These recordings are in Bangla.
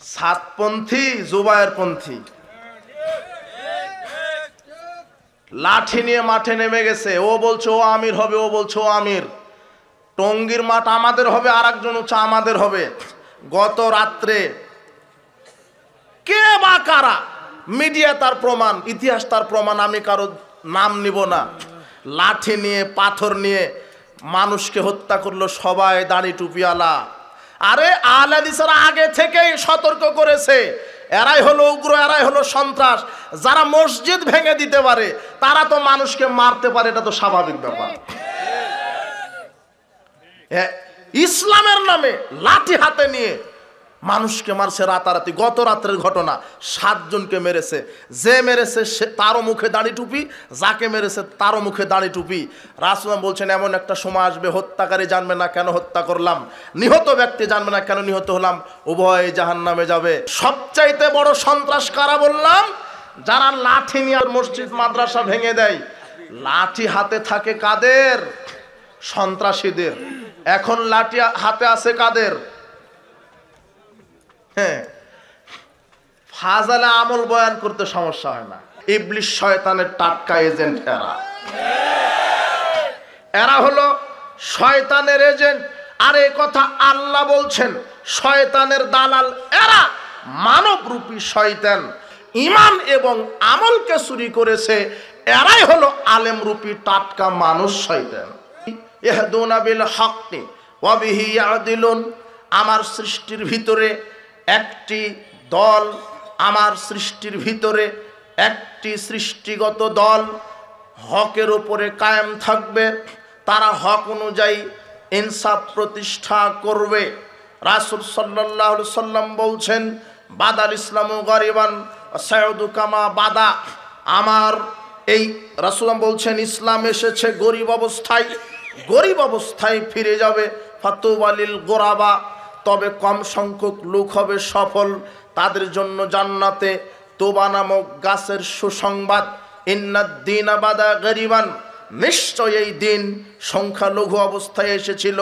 সাতপন্থী জুবায়েরপন্থী লাঠি নিয়ে মাঠে নেমে গেছে। ও বলছে ও আমির হবে, ও বলছে ও আমির। টঙ্গীর মাঠ আমাদের হবে, আর একজন হচ্ছে আমাদের হবে। গত রাত্রে কে বা কারা, মিডিয়া তার প্রমাণ, ইতিহাস তার প্রমাণ, আমি কারো নাম নিব না, লাঠি নিয়ে পাথর নিয়ে মানুষকে হত্যা করলো সবাই দাড়ি টুপিওয়ালা। আরে আহলে হাদিসরা আগে থেকেই সতর্ক করেছে, এরাই হলো উগ্র, এরাই হলো সন্ত্রাস। যারা মসজিদ ভেঙে দিতে পারে তারা তো মানুষকে মারতে পারে, এটা তো স্বাভাবিক ব্যাপার। ইসলামের নামে লাঠি হাতে নিয়ে মানুষকে মারছে রাতারাতি। গত রাত্রের ঘটনা, 7 জনকে মেরেছে। যে মেরেছে সে তারও মুখে দাড়ি টুপি, যাকে মেরেছে তারও মুখে দাড়ি টুপি। রাসূল বলছেন এমন একটা সময় আসবে হত্যাকারী জানবে না কেন হত্যা করলাম, নিহত ব্যক্তি জানবে না কেন নিহত হলাম, উভয় জাহান্নামে যাবে। সবচাইতে বড় সন্ত্রাস কারা বললাম? যারা লাঠি নিয়ে মসজিদ মাদ্রাসা ভেঙে দেয়। লাঠি হাতে থাকে কাদের? সন্ত্রাসীদের। এখন লাঠি হাতে আছে কাদের? হ্যাঁ, ফাজালে আমল বয়ান করতে সমস্যা হয় না। ইবলিশ শয়তানের টাটকা এজেন্ট এরা হলো শয়তানের এজেন্ট। আর এই কথা আল্লাহ বলছেন, শয়তানের দালাল এরা মানবরূপী শয়তান। ঈমান এবং আমলকে চুরি করেছে, এরাই হলো আলেমরূপী টাটকা মানুষ শয়তান। ইহদুনা বিল হক্কি ওয়া বিহি ইয়াদিলুন। আমার সৃষ্টির ভিতরে একটি দল, আমার সৃষ্টির ভিতরে একটি সৃষ্টিগত দল হকের উপরে কায়েম থাকবে। তারা হক অনুযায়ী ইনসাফ প্রতিষ্ঠা করবে। রাসূল সাল্লাল্লাহু আলাইহি সাল্লাম বলছেন, বাদাল ইসলামু গরিবান সায়দু কামা বাদা। আমার এই রাসূল বলছেন ইসলাম এসেছে গরিব অবস্থায়, গরিব অবস্থায় ফিরে যাবে। ফাতুবালিল গোরাবা, তবে কম সংখ্যক লোক হবে সফল, তাদের জন্য জান্নাতে তোবা নামক গাছের সুসংবাদ। ইন্নাদ-দীনা বাদা গরিবান, নিশ্চয় এই দিন সংখ্যালঘু অবস্থায় এসেছিল,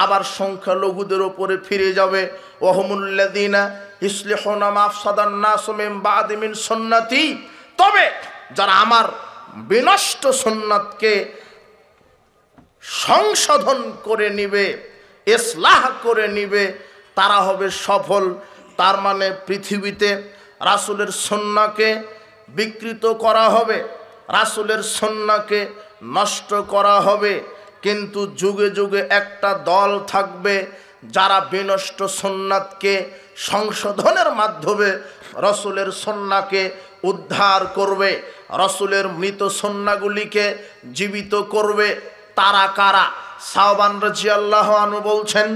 আবার সংখ্যালঘুদের উপরে ফিরে যাবে। ওয়াহুমুল্লাযীনা ইসলিহুনা মা আফসাদান নাসু মিন বাদি মিন সুন্নতি। তবে যারা আমার বিনষ্ট সুন্নাতকে সংশোধন করে নিবে, ইসলাহ করে নিবে, তারা হবে সফল। তার মানে পৃথিবীতে রাসূলের সুন্নাহকে বিকৃত করা হবে, রাসূলের সুন্নাহকে নষ্ট করা হবে, কিন্তু যুগে যুগে একটা দল থাকবে যারা বিনষ্ট সুন্নাতকে সংশোধনের মাধ্যমে রাসূলের সুন্নাহকে উদ্ধার করবে, রাসূলের মৃত সুন্নাহগুলিকে জীবিত করবে। তারা কারা? সাওবান রাদিয়াল্লাহু আনহু বলছেন,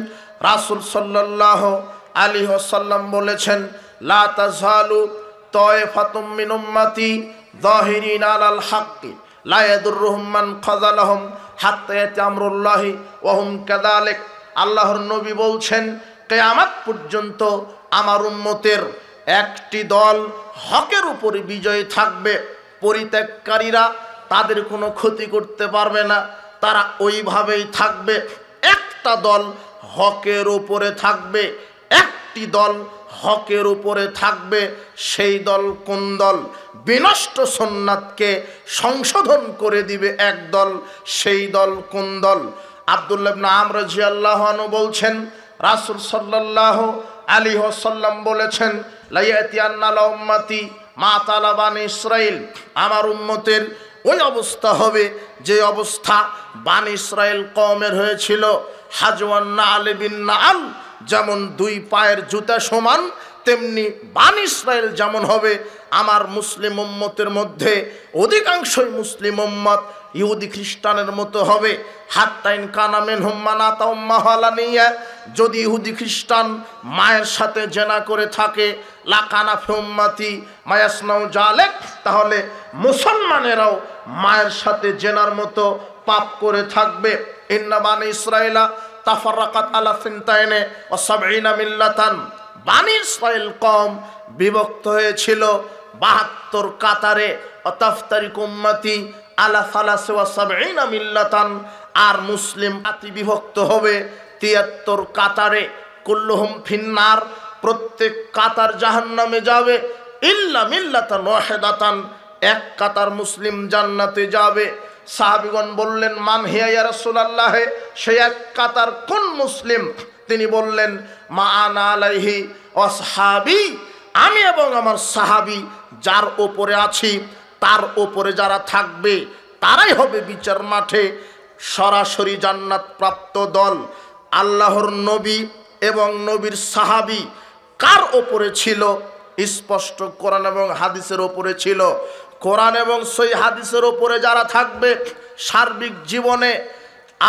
রাসূল সাল্লাল্লাহু আলাইহি ওয়াসাল্লাম বলেছেন, লা তাযালু তায়ফাতুম মিন উম্মতি যাহিরিনা আলাল হাক্কি লা ইয়াদুররুহুম মান খাযালাহুম হাত্তা ইয়াতি আমরুল্লাহি ওয়া হুম কাযালিক। আল্লাহর নবী বলছেন, কিয়ামত পর্যন্ত আমার উম্মতের একটি দল হকের উপরে বিজয় থাকবে, পরিত্যাগকারীরা তাদের কোনো ক্ষতি করতে পারবে না, তারা ওইভাবেই থাকবে। একটা দল হকের উপরে থাকবে, একটি দল হকের উপরে থাকবে। সেই দল কোন দল? বিনষ্ট সুন্নাতকে সংশোধন করে দিবে এক দল, সেই দল কোন দল? আব্দুল্লাহ ইবনে আমর রাদিয়াল্লাহু আনহু বলছেন, রাসূল সাল্লাল্লাহু আলাইহি ওয়াসাল্লাম বলেছেন, লা ইয়াতিয়ান্না লা উম্মতি মা তালা বানি ইসরাইল। আমার উম্মতের ওই অবস্থা হবে যে অবস্থা বানি ইসরাইল কওমের হয়েছিল। হাজওয়ান নাল বিন নাল, যেমন দুই পায়ের জুতা সমান, তেমনি বানি ইসরাইল যেমন হবে। আমার মুসলিম উম্মতের মধ্যে অধিকাংশই মুসলিম উম্মত ইহুদি খ্রিস্টানের মতো হবে। হাত্তাইন কানা মিনহুম মান আতা উম্মাহু আলানিয়া, যদি ইহুদি খ্রিস্টান মায়ের সাথে জেনা করে থাকে, লা কানা ফি উম্মতি মা ইয়াসনাউ যালিক, তাহলে মুসলমানেরাও মায়ের সাথে জেনার মতো পাপ করে থাকবে। ইন্না বানি ইসরাইলা তাফাররাকাত আলা সিনতাইনে ওয়া সাবঈনা মিল্লাতান। বানি ইসরাইল কওম বিভক্ত হয়েছিল 72 কাতারে। অতাফতারিক উম্মতি আলা সালাসি ওয়া সাবঈনা মিল্লাতান। আর মুসলিম জাতি বিভক্ত হবে 73 কাতারে। কুল্লুহুম ফিন্নার, প্রত্যেক কাতার জাহান্নামে যাবে, ইল্লা মিল্লাতান ওয়াহিদাতান, এক কাতার মুসলিম জান্নাতে যাবে। সাহাবীগণ বললেন, মান হিয়া ইয়া রাসূলুল্লাহ, সেই এক কাতার কোন মুসলিম? তিনি বললেন, মা আনা আলাইহি আসহাবি, আমি এবং আমার সাহাবী যার ওপরে আছি তার ওপরে যারা থাকবে তারাই হবে বিচার মাঠে সরাসরি জান্নাত প্রাপ্ত দল। আল্লাহর নবী এবং নবীর সাহাবী কার ওপরে ছিল? স্পষ্ট কোরআন এবং হাদিসের ওপরে ছিল। কোরআন এবং সহিহ হাদিসের ওপরে যারা থাকবে সার্বিক জীবনে,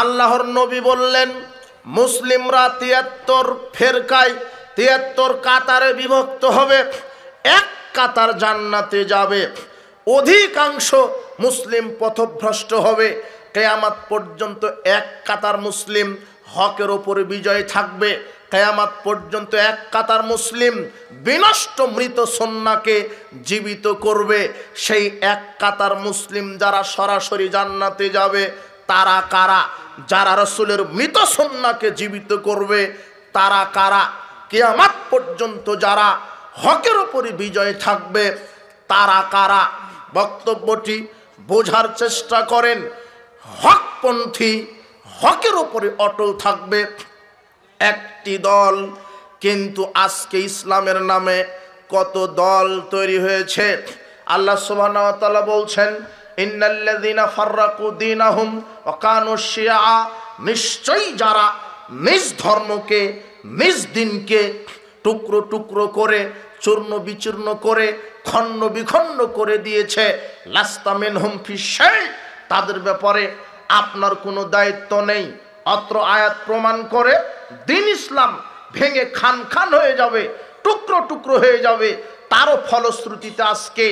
আল্লাহর নবী বললেন, মুসলিমরা ৭৩ ফেরকায় ৭৩ কাতারে বিভক্ত হবে, এক কাতার জান্নাতে যাবে। অধিকাংশ মুসলিম পথভ্রষ্ট হবে। কিয়ামত পর্যন্ত এক কাতার মুসলিম হকের ওপরে বিজয় থাকবে। কিয়ামত পর্যন্ত এক কাতার মুসলিম বিনষ্ট মৃত সুন্নাহকে জীবিত করবে। সেই এক কাতার মুসলিম যারা সরাসরি জান্নাতে যাবে তারা কারা? যারা রাসূলের মৃত সুন্নাহকে জীবিত করবে তারা কারা? কিয়ামত পর্যন্ত যারা হকের ওপরে বিজয় থাকবে তারা কারা? বক্তব্যটি বোঝার চেষ্টা করেন। হকপন্থী হকের ওপরে অটল থাকবে একটি দল, কিন্তু আজকে ইসলামের নামে কত দল তৈরি হয়েছে। আল্লাহ সুবহানাহু ওয়া তাআলা বলছেন, ইন্নাল্লাযীনা ফাররাকু দীনাহুম ওয়া কানু শিয়া, নিশ্চয়ই যারা নিজ ধর্মকে নিজ দিনকে টুকরো টুকরো করে চূর্ণ বিচূর্ণ করে খণ্ড বিখণ্ড করে দিয়েছে, লাস্তা মিনহুম ফি শাই, তাদের ব্যাপারে আপনার কোনো দায়িত্ব নেই। অত্র আয়াত প্রমাণ করে দিন ইসলাম ভেঙে খান খান হয়ে যাবে, টুকরো টুকরো হয়ে যাবে। তারও ফলশ্রুতিতে আজকে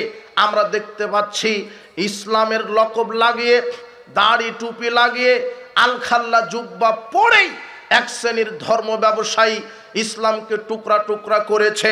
আমরা দেখতে পাচ্ছি ইসলামের লকব লাগিয়ে দাড়ি টুপি লাগিয়ে আলখাল্লা জুব্বা পরেই এক শ্রেণীর ধর্ম ব্যবসায়ী ইসলামকে টুকরা টুকরা করেছে।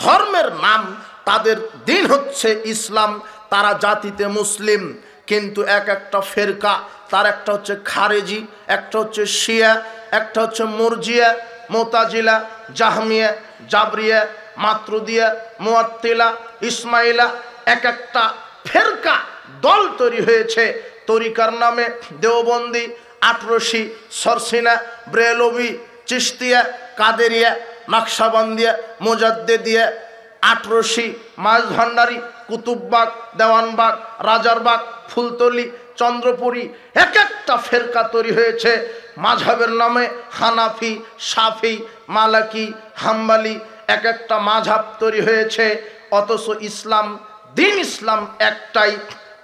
ধর্মের নাম তাদের, দিন হচ্ছে ইসলাম, তারা জাতিতে মুসলিম, কিন্তু এক একটা ফেরকা, তার একটা হচ্ছে খারেজি, একটা হচ্ছে শিয়া, একটা হচ্ছে মুরজিয়া, মুতাজিলা, জাহমিয়া, জাবরিয়া, মাতরুদিয়া, মুআত্তিলা, ইসমাইলা, এক একটা ফেরকা দল তৈরি হয়েছে তরিকার নামে। দেওবন্দি, আটরশি, সরসিনা, ব্রেলভি, চিশতিয়া, কাদেরিয়া, নকশবন্দিয়া, মুজাদ্দিদিয়া, আটরশি, মাঝভান্ডারি, কুতুববাগ, দেওয়ানবাগ, রাজারবাগ, ফুলতলি, চন্দ্রপুরী, এক একটা ফেরকা তৈরি হয়েছে মাযহাবের নামে। হানাফি, শাফি, মালাকি, হাম্বালি, এক একটা মাযহাব তৈরি হয়েছে। অথচ ইসলাম, দিন ইসলাম একটাই,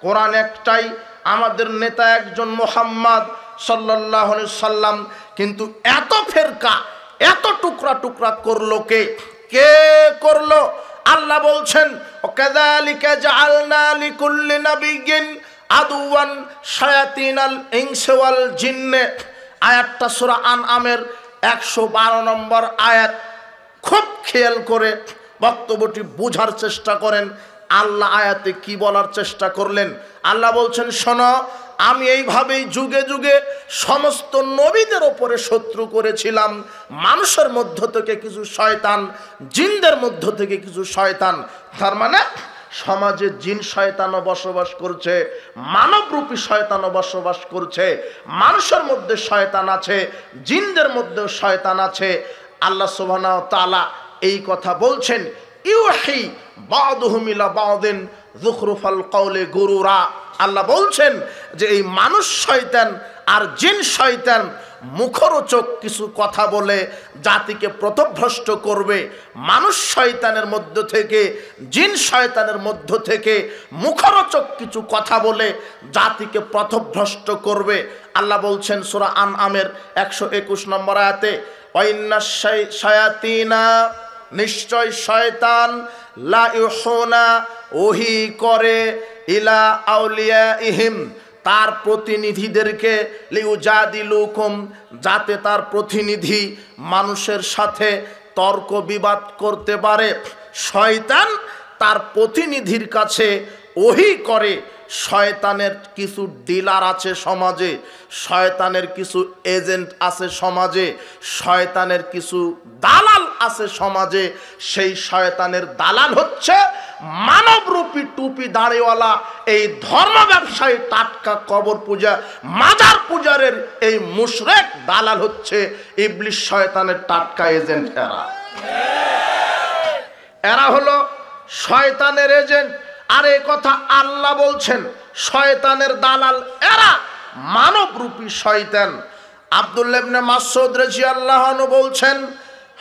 কোরআন একটাই, আমাদের নেতা একজন মুহাম্মদ সাল্লাল্লাহু আলাইহি সাল্লাম। কিন্তু এত ফেরকা, এত টুকরা টুকরা করলো কে? কে করলো? আল্লাহ বলছেন, ওয়াকাযালিকা জাআলনা লিকুল্লি নাবিয়্যিন আদুওয়ান শায়াতিনাল ইনসি ওয়াল জিন্নে। আয়াতটা সূরা আনআমের 112 নম্বর আয়াত। খুব খেয়াল করে বক্তব্যটি বোঝার চেষ্টা করেন। আল্লাহ আয়াতে কি বলার চেষ্টা করলেন? আল্লাহ বলছেন, শোনো, আমি এইভাবেই যুগে যুগে সমস্ত নবীদের ওপরে শত্রু করেছিলাম। মানুষের মধ্য থেকে কিছু শয়তান, জিনদের মধ্য থেকে কিছু শয়তান, তার মানে সমাজে জিন শয়তানও বসবাস করছে, মানবরূপী শয়তানও বসবাস করছে। মানুষের মধ্যে শয়তান আছে, জিনদের মধ্যেও শয়তান আছে। আল্লাহ সুবহানাহু ওয়া তাআলা এই কথা বলছেন, ইউহি বা'দুহুম ইলা বা'দিন যুখরুফাল কওলি গুরুরা। আল্লাহ বলছেন যে এই মানুষ শয়তান আর জিন শয়তান মুখরোচক কিছু কথা বলে জাতিকে পথভ্রষ্ট করবে। মানুষ শয়তানের মধ্য থেকে, জিন শয়তানের মধ্য থেকে মুখরোচক কিছু কথা বলে জাতিকে পথভ্রষ্ট করবে। আল্লাহ বলছেন সূরা আনআমের 121 নম্বর আয়াতে, ওয়াইন্নাশ শায়াতিনা, নিশ্চয় শয়তান, লা ইউহুনা, ওহী করে, ইলা আউলিয়াইহিম, তার প্রতিনিধিদেরকে, লিউজাদিলুকুম, যাতে তার প্রতিনিধি মানুষের সাথে তর্ক বিবাদ করতে পারে। শয়তান তার প্রতিনিধির কাছে ওহী করে। শয়তানের কিছু ডিলার আছে সমাজে, শয়তানের কিছু এজেন্ট আছে সমাজে, শয়তানের কিছু দালাল আছে সমাজে, সেই শয়তানের দালাল হচ্ছে মানবরূপী টুপি দাড়িওয়ালা এই ধর্ম ব্যবসায়ী, টাটকা কবর পূজা মাজার পূজারের এই মুশরিক দালাল হচ্ছে ইবলিস শয়তানের টাটকা এজেন্ট। এরা হলো শয়তানের এজেন্ট। আর এই কথা আল্লাহ বলছেন, শয়তানের দালাল এরা মানবরূপী শয়তান। আব্দুল্লাহ ইবনে মাসউদ রাদিয়াল্লাহু আনহু বলছেন,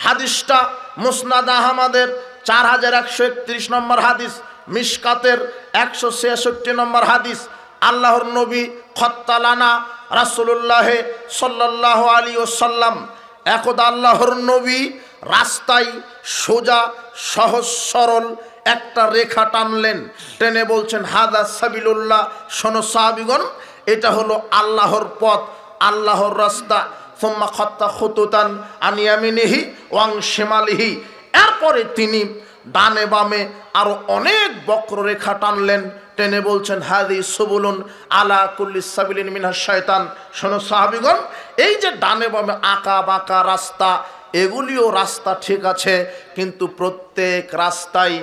হাদিসটা মুসনাদ আহমদের 4131 নম্বর হাদিস, মিশকাতের 166 নম্বর হাদিস, আল্লাহর নবী খত্তালানা রাসূলুল্লাহ সাল্লাল্লাহু আলাইহি ওয়াসাল্লাম, একদা আল্লাহর নবী রাস্তায় সোজা সহজ সরল একটা রেখা টানলেন, টেনে বলছেন, হাদা সাবিলুল্লাহ, শোনো সাহাবীগণ, এটা হলো আল্লাহর পথ, আল্লাহর রাস্তা। সুম্মা খাত্তা খুতুতান আন ইয়ামিনিহি ওয়া আন শিমালিহি, এরপরে তিনি ডানে বামে আরো অনেক বক্ররেখা টানলেন, টেনে বলছেন, হাদি সুবুলুন আলা কুল্লি সাবিলিন মিনাশ শয়তান। শোনো সাহাবীগণ, এই যে ডানে বামে আঁকা বাঁকা রাস্তা, এগুলিও রাস্তা ঠিক আছে, কিন্তু প্রত্যেক রাস্তায়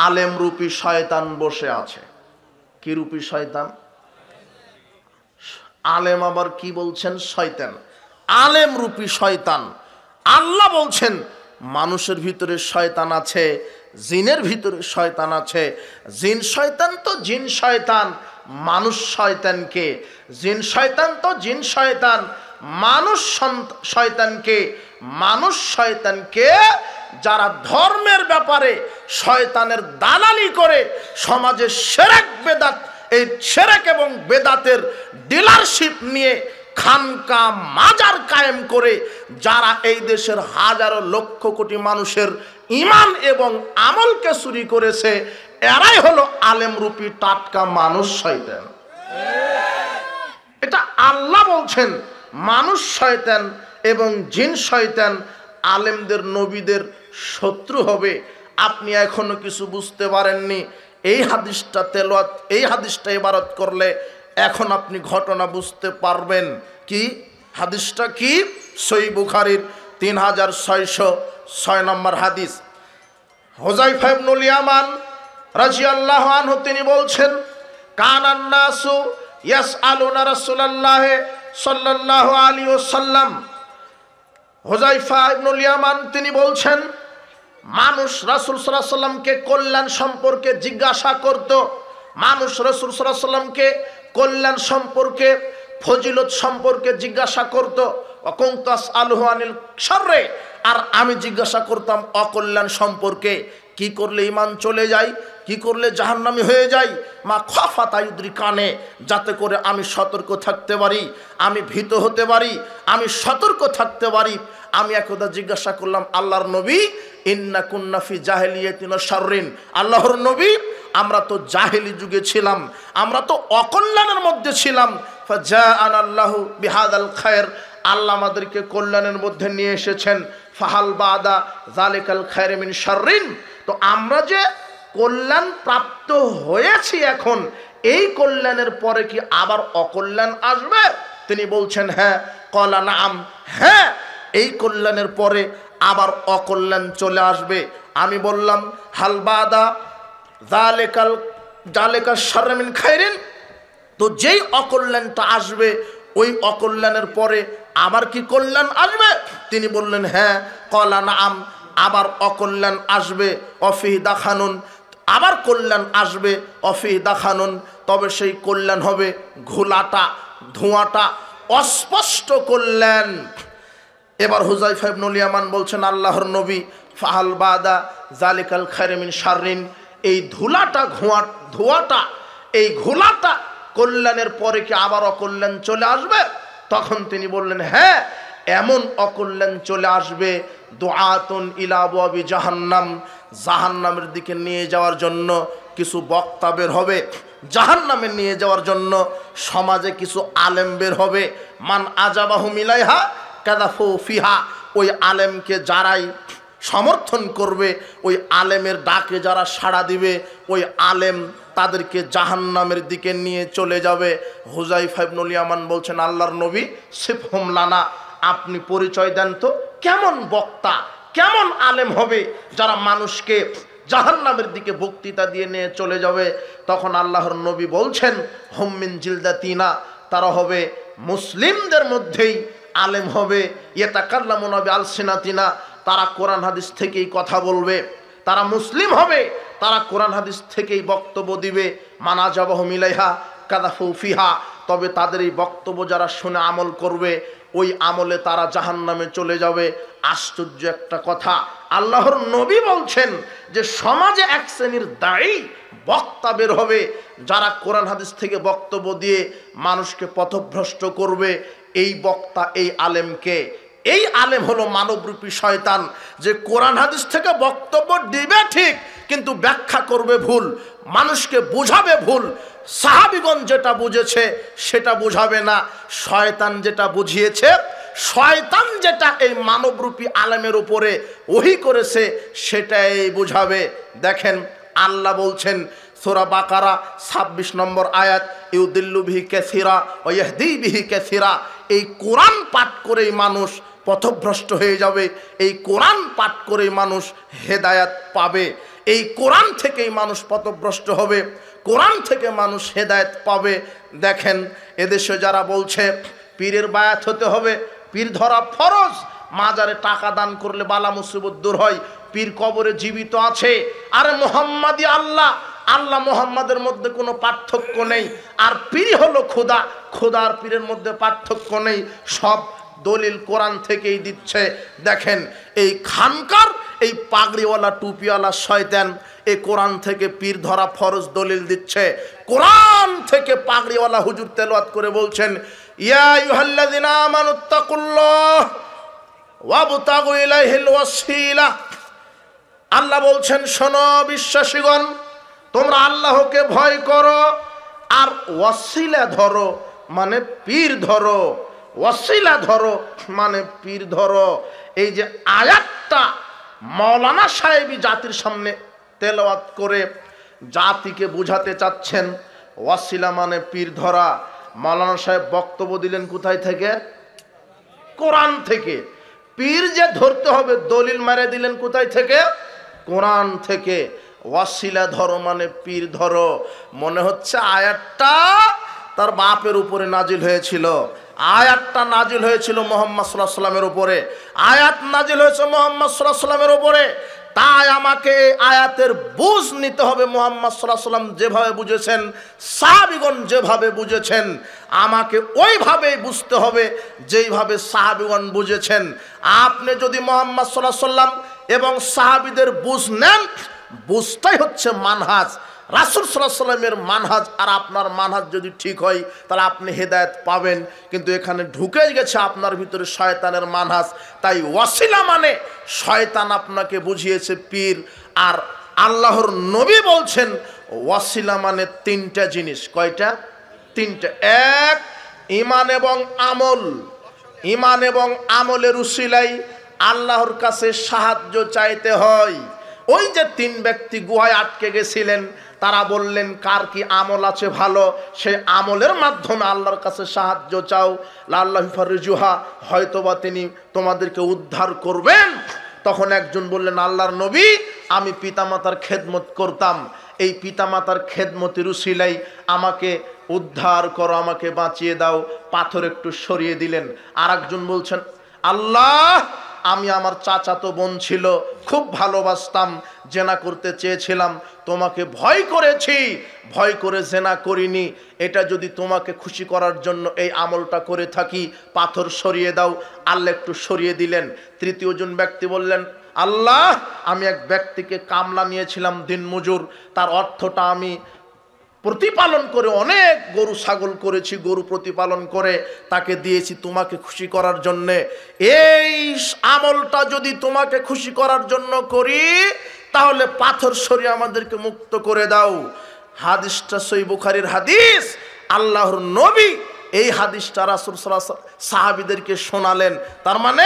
আলেম রূপী শয়তান বসে আছে। কি রূপী শয়তান? আলেম আবার কি বলছেন? শয়তান। আলেম রূপী শয়তান। আল্লাহ বলছেন মানুষের ভিতরে শয়তান আছে, জিনের ভিতরে শয়তান আছে। জিন শয়তান তো জিন শয়তান, মানুষ শয়তানকে। জিন শয়তান তো জিন শয়তান, মানুষ শয়তানকে। মানুষ শয়তানকে যারা ধর্মের ব্যাপারে শয়তানের দালালি করে সমাজে শিরক বেদাত, এই শিরক এবং বেদাতের ডিলারশিপ নিয়ে খানকা মাজার কায়েম করে যারা এই দেশের হাজারো লক্ষ কোটি মানুষের ঈমান এবং আমলকে চুরি করেছে, এরাই হলো আলেম রূপী টাটকা মানুষ শয়তান। এটা আল্লাহ বলছেন, মানুষ শয়তান এবং জিন শয়তান আলেমদের নবীদের শত্রু হবে। আপনি এখনো কিছু বুঝতে পারেননি, এই হাদিসটা তেলাওয়াত, এই হাদিসটা ইবারত করলে এখন আপনি ঘটনা বুঝতে পারবেন। কি হাদিসটা? কি? সহিহ বুখারীর 3606 নম্বর হাদিস। হুযায়ফা ইবনুল ইয়ামান রাদিয়াল্লাহু আনহু তিনি বলছেন, কানান নাসু ইয়াসআলুনা রাসূলুল্লাহ সাল্লাল্লাহু আলাইহি ওয়াসাল্লাম। হুযায়ফা ইবনুল ইয়ামান তিনি বলছেন, মানুষ রাসূল সাল্লাল্লাহু আলাইহি ওয়াসাল্লামকে কল্যাণ সম্পর্কে জিজ্ঞাসা করত। মানুষ রাসূল সাল্লাল্লাহু আলাইহি ওয়াসাল্লামকে কল্যাণ সম্পর্কে, ফজিলত সম্পর্কে জিজ্ঞাসা করত। ওয়া কুনতু আসআলুহু আনিল শাররি, আর আমি জিজ্ঞাসা করতাম অকল্যাণ সম্পর্কে। কি করলে ঈমান চলে যায়, কি করলে জাহান্নামী হয়ে যায়, মা খাফাতা ইউদ্রিকানে, যাতে করে আমি সতর্ক থাকতে পারি, আমি ভীত হতে পারি, আমি সতর্ক থাকতে পারি। আমি একদা জিজ্ঞাসা করলাম, আল্লাহর নবী, ইন্না কুন্না ফি জাহিলিয়াতিন ওয়া শাররিন, আল্লাহর নবী, আমরা তো জাহেলি যুগে ছিলাম, আমরা তো অকল্যাণের মধ্যে ছিলাম। ফাজাআনা আল্লাহু বিহাদাল খায়র, আল্লাহ আমাদেরকে কল্যাণের মধ্যে নিয়ে এসেছেন। ফাহাল বাদা যালিকাল খায়র মিন শাররিন, তো আমরা যে কল্যাণ প্রাপ্ত হয়েছি এখন, এই কল্যাণের পরে কি আবার অকল্যাণ আসবে? তিনি বলছেন, হ্যাঁ। ক্বালা নাআম, হ্যাঁ, এই কল্যাণের পরে আবার অকল্যাণ চলে আসবে। আমি বললাম, হাল বাদা যালিকা শাররু মিন খায়রিন, তো যেই অকল্যাণটা আসবে ওই অকল্যাণের পরে আবার কি কল্যাণ আসবে? তিনি বললেন, হ্যাঁ। ক্বালা নাআম, আবার অকল্যাণ আসবে। অফিহি দাখানুন, আবার কল্যাণ আসবে। অফিহি দাখানুন, তবে সেই কল্যাণ হবে ঘোলাটা, ধোঁয়াটা, অস্পষ্ট কল্যাণ। এবার হুযায়ফা ইবনুল ইয়ামান বলছেন, আল্লাহর নবী, ফাহাল বাদা যালিকাল খায়র মিন শাররিন, এই ধোঁয়াটা, এই ঘোলাটা কল্যাণের পরে কি আবার অকল্যাণ চলে আসবে? তখন তিনি বললেন, হ্যাঁ, এমন অকল্যাণ চলে আসবে, দুআতুন ইলা আবওয়াবি জাহান্নাম, জাহান্নামের দিকে নিয়ে যাওয়ার জন্য কিছু বক্তা বের হবে, জাহান্নামে নিয়ে যাওয়ার জন্য সমাজে কিছু আলেম বের হবে। মান আজাবাহু মিলাইহা কাযাফু ফিহা, ওই আলেমকে যারাই সমর্থন করবে, ওই আলেমের ডাকে যারা সাড়া দিবে, ওই আলেম তাদেরকে জাহান্নামের দিকে নিয়ে চলে যাবে। হুযায়ফা ইবনুল ইয়ামান বলছেন, আল্লাহর নবী, সিফহুম লানা, আপনি পরিচয় দেন তো, কেমন বক্তা, কেমন আলেম হবে যারা মানুষকে জাহান্নামের দিকে বক্তৃতা দিয়ে নিয়ে চলে যাবে? তখন আল্লাহর নবী বলছেন, হুম মিন জিলদাতিনা, তারা হবে মুসলিমদের মধ্যেই আলেম হবে। ইয়াতাকাল্লামুনা বিআলসিনাতিনা, তারা কোরআন হাদিস থেকেই কথা বলবে। তারা মুসলিম হবে, তারা কোরআন হাদিস থেকেই বক্তব্য দিবে। মানাজাবাহু মিলাইহা কাযাফু ফিহা, তবে তাদের এই বক্তব্য যারা শুনে আমল করবে, ওই আমলে তারা জাহান্নামে চলে যাবে। আশ্চর্য একটা কথা, আল্লাহর নবী বলছেন যে সমাজে এক শ্রেণীর দায়ী বক্তা বের হবে, যারা কোরআন হাদিস থেকে বক্তব্য দিয়ে মানুষকে পথভ্রষ্ট করবে। এই বক্তা, এই আলেমকে, এই আলেম হলো মানবরূপী শয়তান, যে কোরআন হাদিস থেকে বক্তব্য দিবে ঠিক, কিন্তু ব্যাখ্যা করবে ভুল, মানুষকে বুঝাবে ভুল। সাহাবীগণ যেটা বুঝেছে সেটা বুঝাবে না, শয়তান যেটা বুঝিয়েছে, শয়তান যেটা এই মানবরূপী আলেমের উপরে ওহী করেছে সেটাই বুঝাবে। দেখেন আল্লাহ বলছেন সূরা বাকারা 26 নম্বর আয়াত, ইউদিল্লু বিহি কাসীরা ওয়া ইয়াহদি বিহি কাসীরা, এই কোরআন পাঠ করেই মানুষ পথভ্রষ্ট হয়ে যাবে, এই কোরআন পাঠ করেই মানুষ হেদায়াত পাবে, এই কোরআন থেকেই মানুষ পথভ্রষ্ট হবে, কোরআন থেকে মানুষ হেদায়েত পাবে। দেখেন এদেশে যারা বলছে পীরের বায়াত হতে হবে, পীর ধরা ফরজ, মাজারে টাকা দান করলে বালা মুসিবত দূর হয়, পীর কবরে জীবিত আছে। আরে মুহাম্মাদি আল্লাহ, আল্লাহ মুহাম্মাদের মধ্যে কোনো পার্থক্য নেই, আর পীর হলো খোদা, খোদা আর পীরের মধ্যে পার্থক্য নেই, সব দলিল কোরআন থেকেই দিচ্ছে। দেখেন এই খানকার এই পাগড়িওয়ালা টুপিওয়ালা শয়তান এই কোরআন থেকে পীর ধরা ফরজ দলিল দিচ্ছে। কোরআন থেকে পাগড়িওয়ালা হুজুর তেলাওয়াত করে বলছেন, ইয়া আইয়ুহাল্লাযিনা আমানুত্তাকুল্লাহ ওয়াবতাগু ইলাইহিল ওয়াসিলা। আল্লাহ বলছেন, শোনো বিশ্বাসীগণ, তোমরা আল্লাহকে ভয় করো আর ওয়াসিলা ধরো, মানে পীর ধরো, ওয়াসিলা ধরো মানে পীর ধরো। এই যে আয়াতটা মাওলানা সাহেবী জাতির সামনে তেলাওয়াত করে জাতিকে বুঝাতে চাচ্ছেন, ওয়াসিলা মানে পীর ধরা। মাওলানা সাহেব বক্তব্য দিলেন কোথায় থেকে? কোরআন থেকে। পীর যে ধরতে হবে দলিল মেরে দিলেন কোথায় থেকে? কোরআন থেকে। ওয়াসিলা ধরো মানে পীর ধরো। মনে হচ্ছে আয়াতটা তার বাপের উপরে নাজিল হয়েছিল, আয়াতটা নাজিল হয়েছিল মুহাম্মদ সাল্লাল্লাহু আলাইহি ওয়াসাল্লামের উপরে, আয়াত নাজিল হয়েছে মুহাম্মদ সাল্লাল্লাহু আলাইহি ওয়াসাল্লামের উপরে। তাই আমাকে আয়াতের বুঝ নিতে হবে মুহাম্মদ সাল্লাল্লাহু আলাইহি ওয়াসাল্লাম যেভাবে বুঝেছেন, সাহাবীগণ যেভাবে বুঝেছেন, আমাকে ওইভাবেই বুঝতে হবে যেইভাবে সাহাবীগণ বুঝেছেন। আপনি যদি মুহাম্মদ সাল্লাল্লাহু আলাইহি ওয়াসাল্লাম এবং সাহাবীদের বুঝ নেন, বুঝটাই হচ্ছে মানহাজ। রাসূল সাল্লাল্লাহু আলাইহি ওয়াসাল্লামের মানহাজ আর আপনার মানহাজ যদি ঠিক হয় তাহলে আপনি হেদায়েত পাবেন, কিন্তু এখানে ঢুকে গেছে আপনার ভিতরে শয়তানের মানহাজ। তাই ওয়াসিলা মানে শয়তান আপনাকে বুঝিয়েছে পীর, আর আল্লাহর নবী বলছেন ওয়াসিলা মানে তিনটা জিনিস। কয়টা? তিনটা। এক, ঈমান এবং আমল। ঈমান এবং আমলের উসিলায় আল্লাহর কাছে সাহায্য চাইতে হয়। ওই যে তিন ব্যক্তি গুহায় আটকে গেছিলেন, তারা বললেন কার কি আমল আছে ভালো, সেই আমলের মাধ্যমে আল্লাহর কাছে সাহায্য চাও, লাল্লাহু ফারজুহা, হয়তোবা তিনি তোমাদেরকে উদ্ধার করবেন। তখন একজন বললেন, আল্লাহর নবী, আমি পিতামাতার খেদমত করতাম, এই পিতামাতার খেদমতের উসিলাই আমাকে উদ্ধার করো, আমাকে বাঁচিয়ে দাও। পাথর একটু সরিয়ে দিলেন। আর একজন বলছেন, আল্লাহ, আমি আমার চাচাতো বোন ছিল, খুব ভালোবাসতাম, জেনা করতে চেয়েছিলাম, তোমাকে ভয় করেছি, ভয় করে জেনা করিনি, এটা যদি তোমাকে খুশি করার জন্য এই আমলটা করে থাকি, পাথর সরিয়ে দাও। আল্লাহ একটু সরিয়ে দিলেন। তৃতীয় জন ব্যক্তি বললেন, আল্লাহ, আমি এক ব্যক্তিকে কামলা নিয়েছিলাম দিনমজুর, তার অর্থটা আমি প্রতিপালন করে অনেক গরু ছাগল করেছি, গরু প্রতিপালন করে তাকে দিয়েছি তোমাকে খুশি করার জন্যে। এই আমলটা যদি তোমাকে খুশি করার জন্য করি তাহলে পাথর সরিয়ে আমাদেরকে মুক্ত করে দাও। হাদিসটা সহিহ বুখারীর হাদিস। আল্লাহর নবী এই হাদিসটা রাসূল সাল্লাল্লাহু আলাইহি ওয়াসাল্লাম সাহাবীদেরকে শোনালেন। তার মানে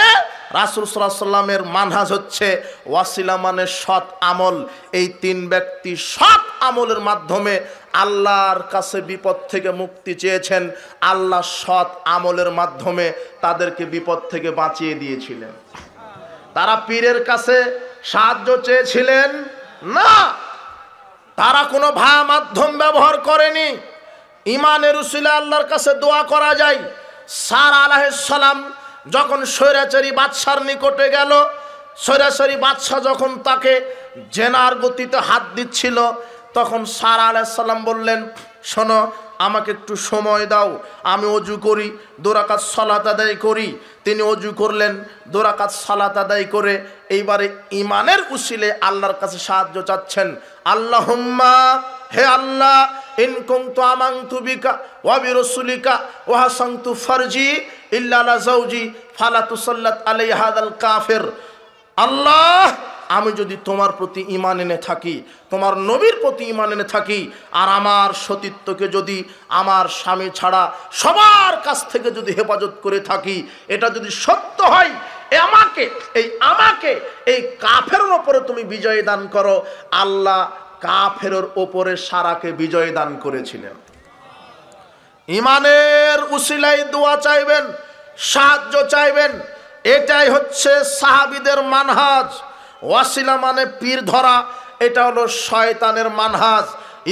রাসূল সাল্লাল্লাহু আলাইহি ওয়াসাল্লামের মানহাজ হচ্ছে ওয়াসিলা মানে সৎ আমল। এই তিন ব্যক্তি সৎ আমলের মাধ্যমে আল্লাহর কাছে বিপদ থেকে মুক্তি চেয়েছেন, আল্লাহ সৎ আমলের মাধ্যমে তাদেরকে বিপদ থেকে বাঁচিয়ে দিয়েছিলেন। তারা পীরের কাছে সাহায্য চেয়েছিলেন না, তারা কোনো ভায়া মাধ্যম ব্যবহার করেনি। ইমানের উসিলা আল্লাহর কাছে দোয়া করা যায়। সারা আলাইহিস সালাম যখন স্বৈরাচারী বাদশার নিকটে গেল, স্বৈরাচারী বাদশা যখন তাকে জেনার গতিতে হাত দিচ্ছিল, তখন সারা আলাইহিস সালাম বললেন, শোনো, আমাকে একটু সময় দাও, আমি অজু করি, 2 রাকাত সালাত আদায় করি। তিনি অজু করলেন, 2 রাকাত সালাত আদায় করে এইবারে ইমানের উসিলে আল্লাহর কাছে সাহায্য চাচ্ছেন। আল্লাহুম্মা, হে আল্লাহ, ইন কুনতু আমানতু বিকা ওয়া বিরাসূলিকা ওয়া হাসানতু ফারজি ইল্লা আলা যাওজি ফালা তুসাল্লাত আলাইহি হাযাল কাফির। আল্লাহ, আমি যদি তোমার প্রতি ঈমান এনে থাকি, তোমার নবীর প্রতি ঈমান এনে থাকি, আর আমার সতীত্বকে যদি আমার স্বামী ছাড়া সবার কাছ থেকে যদি হেফাজত করে থাকি, এটা যদি সত্য হয়, আমাকে এই কাফেরের উপরে তুমি বিজয় দান করো। আল্লাহ কাফেরের উপরে সারাকে বিজয় দান করেছিলেন। ঈমানের উসিলায় দোয়া চাইবেন, সাহায্য চাইবেন, এটাই হচ্ছে সাহাবীদের মানহাজ। ওয়াসিলা মানে পীর ধরা, এটা হলো শয়তানের মানহাজ।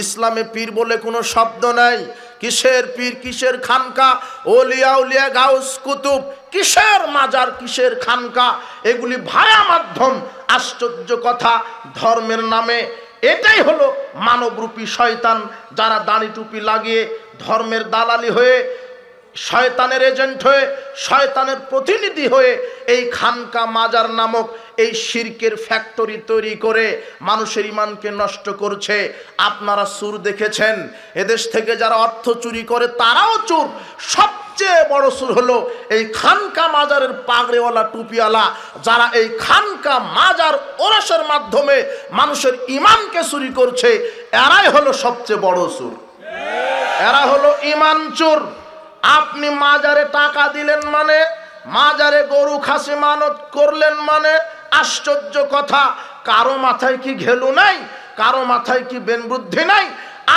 ইসলামে পীর বলে কোনো শব্দ নাই। কিসের পীর, কিসের খানকা, ওলিয়া উলিয়া গাউস কুতুব, কিসের মাজার, কিসের খানকা, এগুলি ভায়া মাধ্যম। আশ্চর্য কথা, ধর্মের নামে এটাই হলো মানবরূপী শয়তান, যারা দাড়ি টুপি লাগিয়ে ধর্মের দালালি হয়ে, শয়তানের এজেন্ট হয়ে, শয়তানের প্রতিনিধি হয়ে এই খানকা মাজার নামক এই শিরকের ফ্যাক্টরি তৈরি করে মানুষের ঈমানকে নষ্ট করছে। আপনারা চোর দেখেছেন, এদেশ থেকে যারা অর্থ চুরি করে তারাও চোর। সবচেয়ে বড় চোর হলো এই খানকা মাজারের পাগড়িওয়ালা টুপিওয়ালা, যারা এই খানকা মাজার ওরসের মাধ্যমে মানুষের ঈমানকে চুরি করছে। এরাই হলো সবচেয়ে বড় চোর, এরা হলো ঈমান চোর। আপনি মাজারে টাকা দিলেন মানে, মাজারে গরু খাসি মানত করলেন মানে, আশ্চর্য কথা, কারো মাথায় কি ঘেলু নাই, কারো মাথায় কি বেন বুদ্ধি নাই?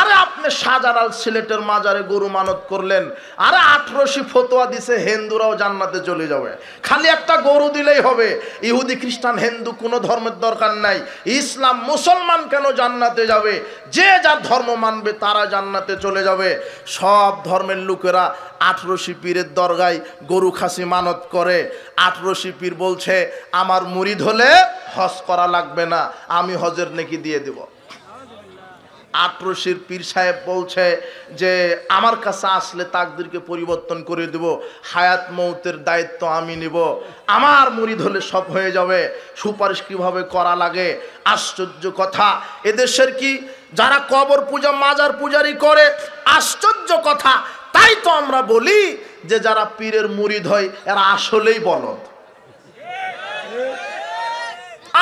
আরে আপনি শাহজালাল সিলেটের মাজারে গরু মানত করলেন, আরে 18 ফতোয়া দিছে হিন্দুরাও জান্নাতে চলে যাবে, খালি একটা গরু দিলেই হবে। ইহুদি খ্রিস্টান হিন্দু কোনো ধর্মের দরকার নাই। ইসলাম মুসলমান কেন জান্নাতে যাবে? যে যার ধর্ম মানবে তারা জান্নাতে চলে যাবে। সব ধর্মের লোকেরা 18 পীরের দরগায় গরু খাসি মানত করে। 18 পীর বলছে আমার মুরিদ হলে হজ করা লাগবে না, আমি হজের নেকি দিয়ে দেব। 18 পীর সাহেব বলছে যে আমার কাছে আসলে তাকদীরকে পরিবর্তন করে দেব, হায়াত মৌতের দায়িত্ব আমি নিব, আমার মুরিদ হলে সব হয়ে যাবে। সুপারিশ কিভাবে করা লাগে, আশ্চর্য কথা। এদেশের কি যারা কবর পূজা মাজার পূজারি করে, আশ্চর্য কথা। তাই তো আমরা বলি যে যারা পীরের মুরিদ হয় এরা আসলেই বলদ,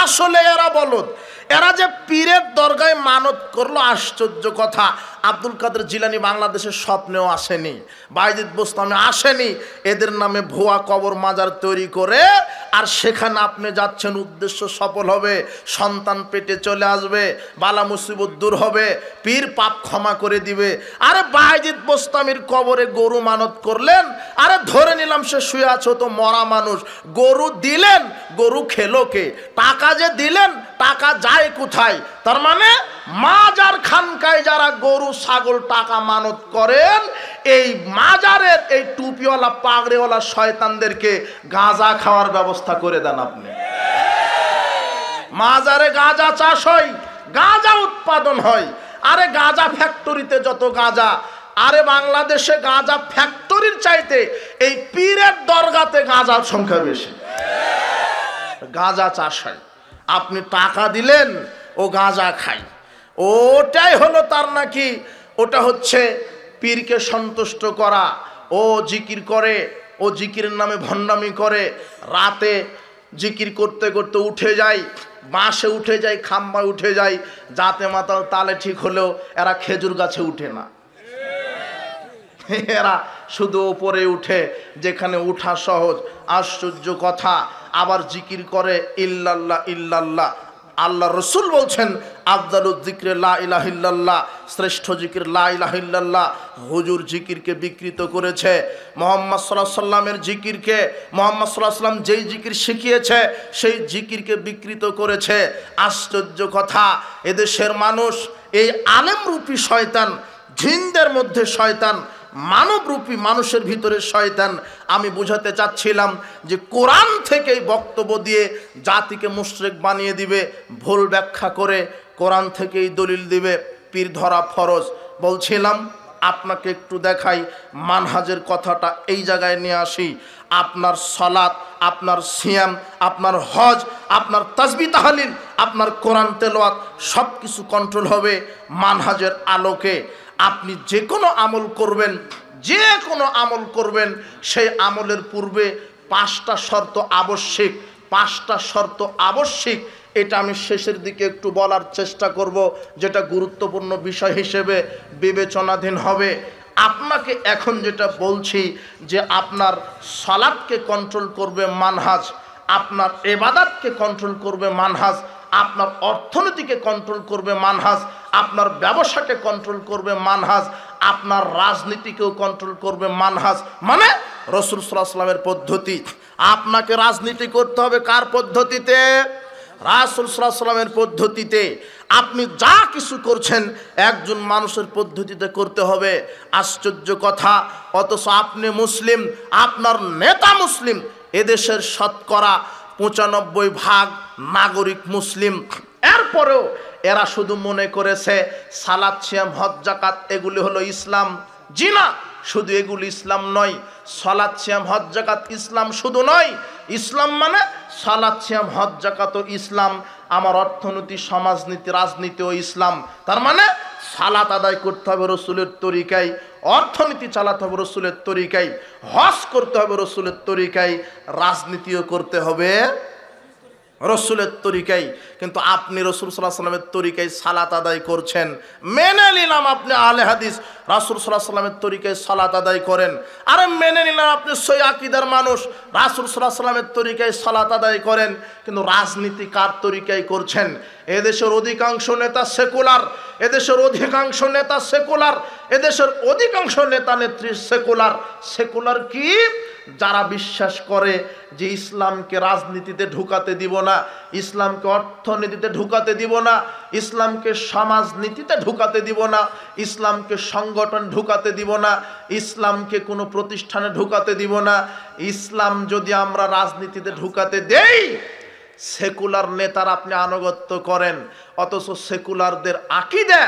আসলে এরা বলদ। এরা যে পীরের দরগায় মানত করলো, আশ্চর্য কথা। আব্দুল কাদের জিলানী বাংলাদেশের স্বপ্নেও আসেনি, বায়জিদ বোস্তামি আসেনি। এদের নামে ভুয়া কবর মাজার তৈরি করে, আর সেখানে আপনি যাচ্ছেন, উদ্দেশ্য সফল হবে, সন্তান পেটে চলে আসবে, বালা মুসিবত দূর হবে, পীর পাপ ক্ষমা করে দিবে। আরে বায়জিদ বোস্তামির কবরে গরু মানত করলেন, আরে ধরে নিলাম সে শুয়ে আছে, তো মরা মানুষ। গরু দিলেন, গরু খেলো কে? টাকা যে দিলেন, টাকা যায় কোথায়? তার মানে মাজার খানকায় যারা গরু ছাগল টাকা মানত করেন, এই মাজারের এই টুপিওয়ালা পাগড়িওয়ালা শয়তানদেরকে গাঁজা খাওয়ার ব্যবস্থা করে দেন আপনি। মাজারে গাঁজা চাষ হয়, গাঁজা উৎপাদন হয়। আরে গাঁজা ফ্যাক্টরিতে যত গাঁজা, আরে বাংলাদেশে গাঁজা ফ্যাক্টরির চাইতে এই পীরের দরগাতে গাঁজার সংখ্যা বেশি। গাঁজা চাষ হয়, আপনি টাকা দিলেন, ও গাঁজা খায়। ওটাই হলো তার নাকি, ওটা হচ্ছে পীরকে সন্তুষ্ট করা। ও জিকির করে, ও জিকিরের নামে ভণ্ডামি করে, রাতে জিকির করতে করতে উঠে যায়, বাঁশে উঠে যায়, খাম্বায় উঠে যায়, যাতে মাতাল তালে ঠিক হলেও এরা খেজুর গাছে উঠে না। এরা শুধু ওপরে উঠে, যেখানে উঠা সহজ। আশ্চর্য কথা। আবার জিকির করে ইল্লাল্লাহ ইল্লাল্লাহ, আল্লাহ রসুল বলছেন আফদালুজ যিকরে লা ইলাহা ইল্লাল্লাহ, শ্রেষ্ঠ জিকির লা ইলাহা ইল্লাল্লাহ। হুজুর জিকিরকে বিকৃত করেছে, মুহাম্মদ সাল্লাল্লাহু আলাইহি সাল্লামের জিকিরকে, মুহাম্মদ সাল্লাল্লাহু আলাইহি সাল্লাম যেই জিকির শিখিয়েছে সেই জিকিরকে বিকৃত করেছে। আশ্চর্য কথা, এদেশের মানুষ এই আলেমরূপী শয়তান, জিনদের মধ্যে শয়তান, মানবরূপী মানুষের ভিতরে শয়তান। আমি বুঝাতে চাচ্ছিলাম যে কোরআন থেকেই বক্তব্য দিয়ে জাতিকে মুশরিক বানিয়ে দিবে, ভুল ব্যাখ্যা করে কোরআন থেকেই দলিল দিবে, পীর ধরা ফরজ। বলছিলাম আপনাকে একটু দেখাই, মানহাজের কথাটা এই জায়গায় নিয়ে আসি। আপনার সালাত, আপনার সিয়াম, আপনার হজ, আপনার তাসবিহ তাহলিল, আপনার কোরআন তেলাওয়াত সব কিছু কন্ট্রোল হবে মানহাজের আলোকে। আপনি যে কোনো আমল করবেন, যে কোনো আমল করবেন, সেই আমলের পূর্বে 5টা শর্ত আবশ্যিক, 5টা শর্ত আবশ্যিক। এটা আমি শেষের দিকে একটু বলার চেষ্টা করব, যেটা গুরুত্বপূর্ণ বিষয় হিসেবে বিবেচনাধীন হবে। আপনাকে এখন যেটা বলছি যে আপনার সালাতকে কন্ট্রোল করবে মানহাজ, আপনার ইবাদতকে কন্ট্রোল করবে মানহাজ, আপনার অর্থনীতিকে কন্ট্রোল করবে মানহাজ, আপনার ব্যবসাকে কন্ট্রোল করবে মানহাজ, আপনার রাজনীতিকেও কন্ট্রোল করবে মানহাজ। মানে রাসূল সাল্লাল্লাহু আলাইহি ওয়াসাল্লামের পদ্ধতি। আপনাকে রাজনীতি করতে হবে কার পদ্ধতিতে? রাসূল সাল্লাল্লাহু আলাইহি ওয়াসাল্লামের পদ্ধতিতে। আপনি যা কিছু করছেন একজন মানুষের পদ্ধতিতে করতে হবে। আশ্চর্য কথা, অথচ আপনি মুসলিম, আপনার নেতা মুসলিম, এদেশের শতকরা 95% নাগরিক মুসলিম। এরপরেও এরা শুধু মনে করেছে সালাত, সিয়াম, হজ, যাকাত এগুলি হলো ইসলাম। জি না, শুধু এগুলি ইসলাম নয়। সালাত, সিয়াম, হজ, যাকাত ইসলাম শুধু নয়। ইসলাম মানে সালাত, সিয়াম, হজ, যাকাত ইসলাম, আমার অর্থনীতি, সমাজনীতি, রাজনীতিও ইসলাম। তার মানে সালাত আদায় করতে হবে রসুলের তরিকায়, অর্থনীতি চালাতে হবে রসুলের তরিকায়, হজ করতে হবে রসুলের তরিকায়, রাজনীতিও করতে হবে রসুলের তরিকায়। কিন্তু আপনি রসুল সাল্লাল্লাহু আলাইহি ওয়াসাল্লামের তরিকায় সালাত আদায় করছেন, মেনে নিলাম আপনি আহলে হাদিস, রাসূল সাল্লাল্লাহু আলাইহি ওয়াসাল্লামের তরিকায় সালাত আদায় করেন। আরে মেনে নিলাম আপনি সহি আকীদার মানুষ, রাসূল সাল্লাল্লাহু আলাইহি ওয়াসাল্লামের তরিকায় সালাত আদায় করেন, কিন্তু রাজনীতি কার তরিকায় করছেন? এদেশের অধিকাংশ নেতা সেকুলার, এদেশের অধিকাংশ নেতা সেকুলার, এদেশের অধিকাংশ নেতা নেত্রী সেকুলার। সেকুলার কি? যারা বিশ্বাস করে যে ইসলামকে রাজনীতিতে ঢুকাতে দিব না, ইসলামকে অর্থনীতিতে ঢুকাতে দিব না, ইসলামকে সমাজনীতিতে ঢুকাতে দিব না, ইসলামকে সংগঠন ঢুকাতে দিব না, ইসলামকে কোনো প্রতিষ্ঠানে ঢুকাতে দিব না। ইসলাম যদি আমরা রাজনীতিতে ঢুকাতে দেই, সেকুলার নেতার আপনি আনুগত্য করেন, অথচ সেকুলারদের আকীদা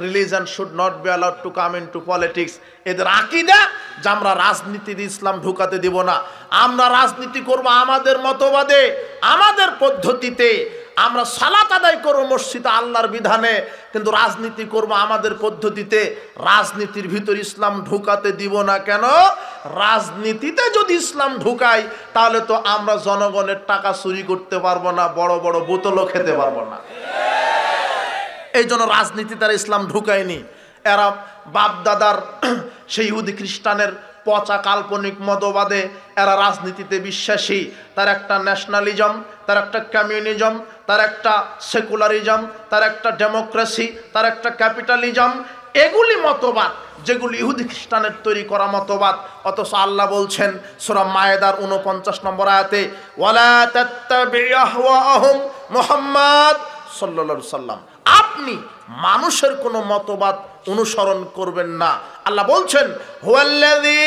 religion should not be allowed to come into politics. এদের আকীদা যে আমরা রাজনীতিতে ইসলাম ঢুকাতে দিব না, আমরা রাজনীতি করব আমাদের মতবাদে, আমাদের পদ্ধতিতে। আমরা সালাত আদায় করব মসজিদে আল্লাহর বিধানে, কিন্তু রাজনীতি করব আমাদের পদ্ধতিতে। রাজনীতির ভিতর ইসলাম ঢুকাতে দিব না। কেন? রাজনীতিতে যদি ইসলাম ঢুকাই তাহলে তো আমরা জনগণের টাকা চুরি করতে পারবো না, বড় বড় বোতলও খেতে পারবো না। এই জন্য রাজনীতি তারা ইসলাম ঢুকায়নি। এরা বাপদাদার সেই ইহুদি খ্রিস্টানের পচা কাল্পনিক মতবাদে এরা রাজনীতিতে বিশ্বাসী। তার একটা ন্যাশনালিজম, তার একটা কমিউনিজম, তার একটা সেকুলারিজম, তার একটা ডেমোক্রেসি, তার একটা ক্যাপিটালিজম, এগুলি মতবাদ যেগুলি ইহুদি খ্রিস্টানের তৈরি করা মতবাদ। অথচ আল্লাহ বলছেন সূরা মায়েদার 49 নম্বর আয়াতে, ওয়ালা তাত্তাবি আহওয়াহুম মুহাম্মদ সাল্লাল্লাহু আলাইহি ওয়াসাল্লাম, আপনি মানুষের কোনো মতবাদ অনুসরণ করবেন না। আল্লাহ বলছেন হুয়াল্লাযী